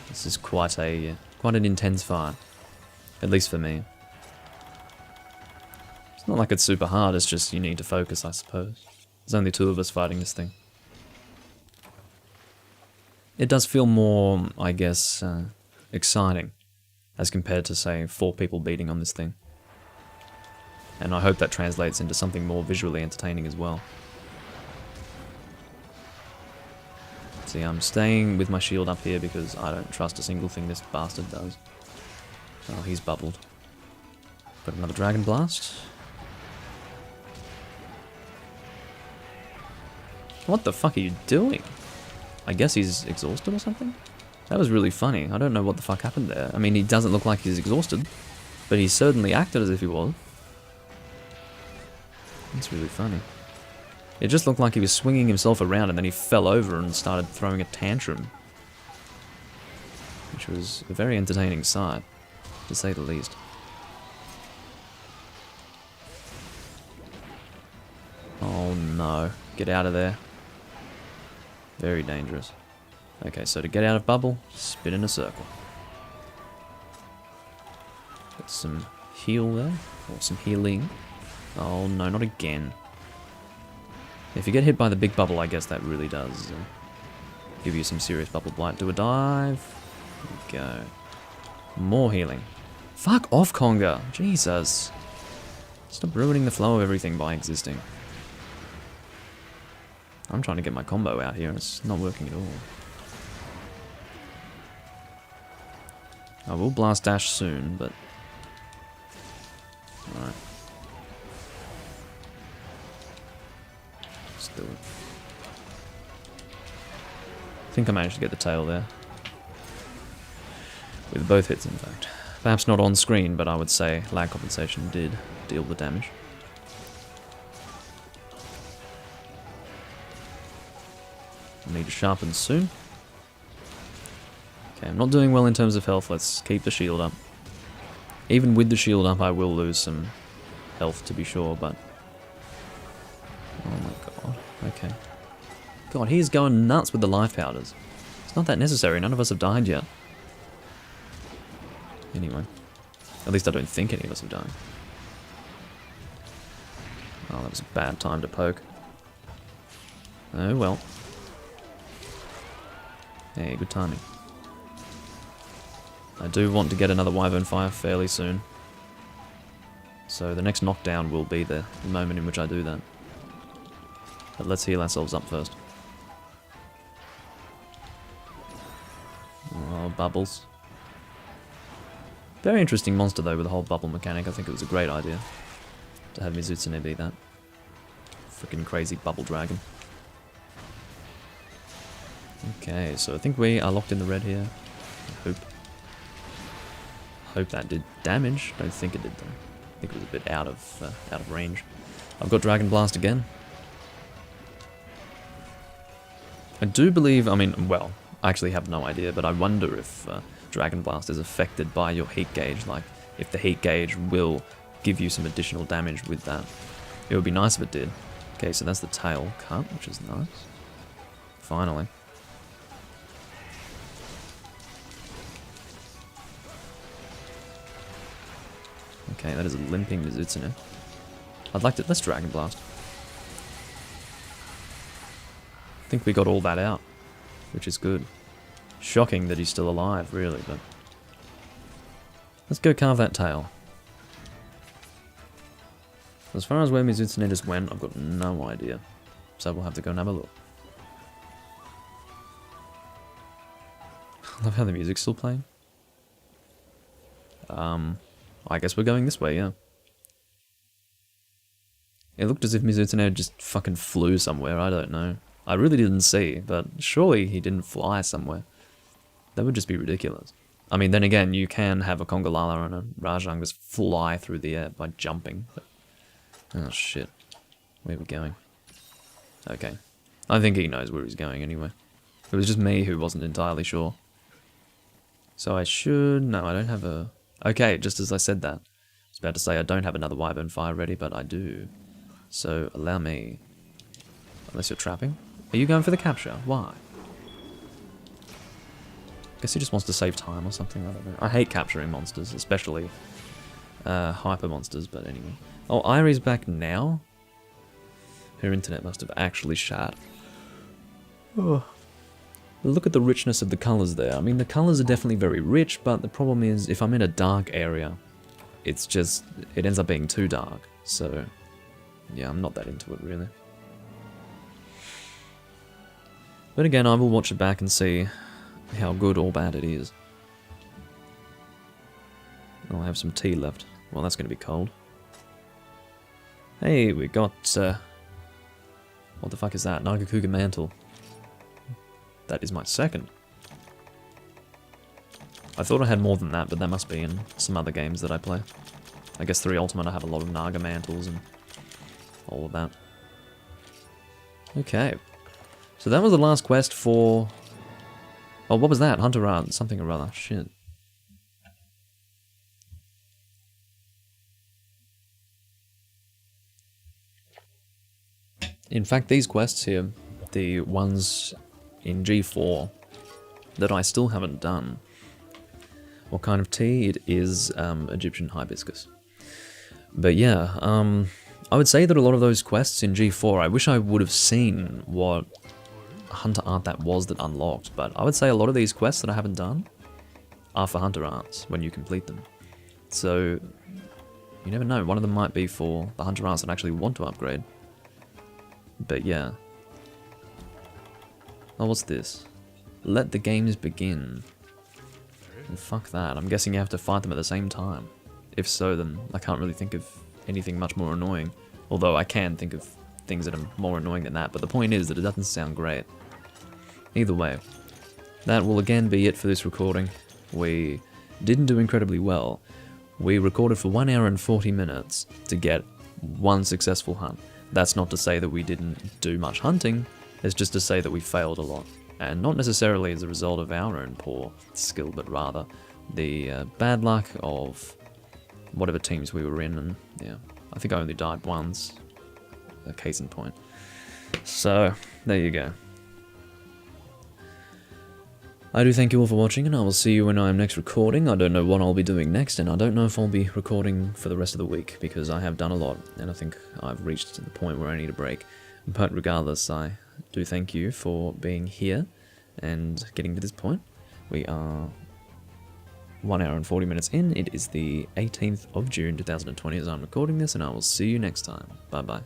this is quite an intense fight. At least for me. It's not like it's super hard, it's just you need to focus, I suppose. There's only 2 of us fighting this thing. It does feel more, I guess, exciting as compared to, say, 4 people beating on this thing. And I hope that translates into something more visually entertaining as well. See, I'm staying with my shield up here because I don't trust a single thing this bastard does. Oh, he's bubbled. Got another Dragon Blast. What the fuck are you doing? I guess he's exhausted or something? That was really funny. I don't know what the fuck happened there. I mean, he doesn't look like he's exhausted, but he certainly acted as if he was. That's really funny. It just looked like he was swinging himself around and then he fell over and started throwing a tantrum. Which was a very entertaining sight, to say the least. Oh no, get out of there. Very dangerous. Okay, so to get out of bubble, spin in a circle. Get some heal there, or some healing. Oh no, not again. If you get hit by the big bubble, I guess that really does give you some serious bubble blight. Do a dive. There we go. More healing. Fuck off, Conga. Jesus. Stop ruining the flow of everything by existing. I'm trying to get my combo out here and it's not working at all. I will blast dash soon, but... Alright. Let's do it. I think I managed to get the tail there. With both hits, in fact. Perhaps not on screen, but I would say lag compensation did deal the damage. Need to sharpen soon. Okay, I'm not doing well in terms of health. Let's keep the shield up. Even with the shield up, I will lose some health to be sure, but... Oh my god. Okay. God, he's going nuts with the life powders. It's not that necessary. None of us have died yet. Anyway. At least I don't think any of us have died. Oh, that was a bad time to poke. Oh well. Hey, good timing. I do want to get another Wyvern Fire fairly soon. So the next knockdown will be the moment in which I do that. But let's heal ourselves up first. Oh, bubbles. Very interesting monster though with the whole bubble mechanic. I think it was a great idea to have Mizutsune be that. Freaking crazy bubble dragon. Okay, so I think we are locked in the red here. I hope that did damage. Don't think it did though. I think it was a bit out of range. I've got Dragon Blast again. I do believe, I mean, well, I actually have no idea, but I wonder if Dragon Blast is affected by your heat gauge, like if the heat gauge will give you some additional damage with that. It would be nice if it did. Okay, so that's the tail cut, which is nice. Finally. Okay, that is a limping Mizutsune. I'd like to... Let's Dragon Blast. I think we got all that out, which is good. Shocking that he's still alive, really, but... Let's go carve that tail. As far as where Mizutsune just went, I've got no idea. So we'll have to go and have a look. I love how the music's still playing. I guess we're going this way, yeah. It looked as if Mizutsune just fucking flew somewhere, I don't know. I really didn't see, but surely he didn't fly somewhere. That would just be ridiculous. I mean, then again, you can have a Congalala and a Rajang just fly through the air by jumping. But... Oh shit. Where are we going? Okay. I think he knows where he's going anyway. It was just me who wasn't entirely sure. So I should... No, I don't have a... Okay, just as I said that. I was about to say I don't have another Wyvern Fire ready, but I do. So allow me... Unless you're trapping? Are you going for the capture? Why? Guess he just wants to save time or something, I don't know. I hate capturing monsters, especially hyper monsters, but anyway. Oh, Irie's back now? Her internet must have actually shat. Oh. Look at the richness of the colours there. I mean, the colours are definitely very rich, but the problem is, if I'm in a dark area, it's just, it ends up being too dark. So, yeah, I'm not that into it, really. But again, I will watch it back and see how good or bad it is. I'll have some tea left. Well, that's going to be cold. Hey, we got, what the fuck is that? Nagakuga Mantle. That is my second. I thought I had more than that, but that must be in some other games that I play. I guess 3 Ultimate I have a lot of Naga Mantles and all of that. Okay. So that was the last quest for... Oh, what was that? Hunter Art, something or other. Shit. In fact, these quests here, the ones in G4 that I still haven't done. What kind of tea? It is Egyptian hibiscus. But yeah, I would say that a lot of those quests in G4, I wish I would have seen what Hunter Art that was that unlocked, but I would say a lot of these quests that I haven't done are for Hunter Arts when you complete them. So, you never know, one of them might be for the Hunter Arts that actually want to upgrade. But yeah. Oh, what's this? Let the games begin. And fuck that, I'm guessing you have to fight them at the same time. If so, then I can't really think of anything much more annoying. Although I can think of things that are more annoying than that, but the point is that it doesn't sound great. Either way, that will again be it for this recording. We didn't do incredibly well. We recorded for 1 hour and 40 minutes to get one successful hunt. That's not to say that we didn't do much hunting, it's just to say that we failed a lot. And not necessarily as a result of our own poor skill, but rather the bad luck of whatever teams we were in, and yeah, I think I only died once, a case in point. So, there you go. I do thank you all for watching, and I will see you when I am next recording. I don't know what I'll be doing next, and I don't know if I'll be recording for the rest of the week, because I have done a lot, and I think I've reached the point where I need a break. But regardless, I do thank you for being here and getting to this point. We are 1 hour and 40 minutes in. It is the 18th of June 2020 as I'm recording this, and I will see you next time. Bye bye.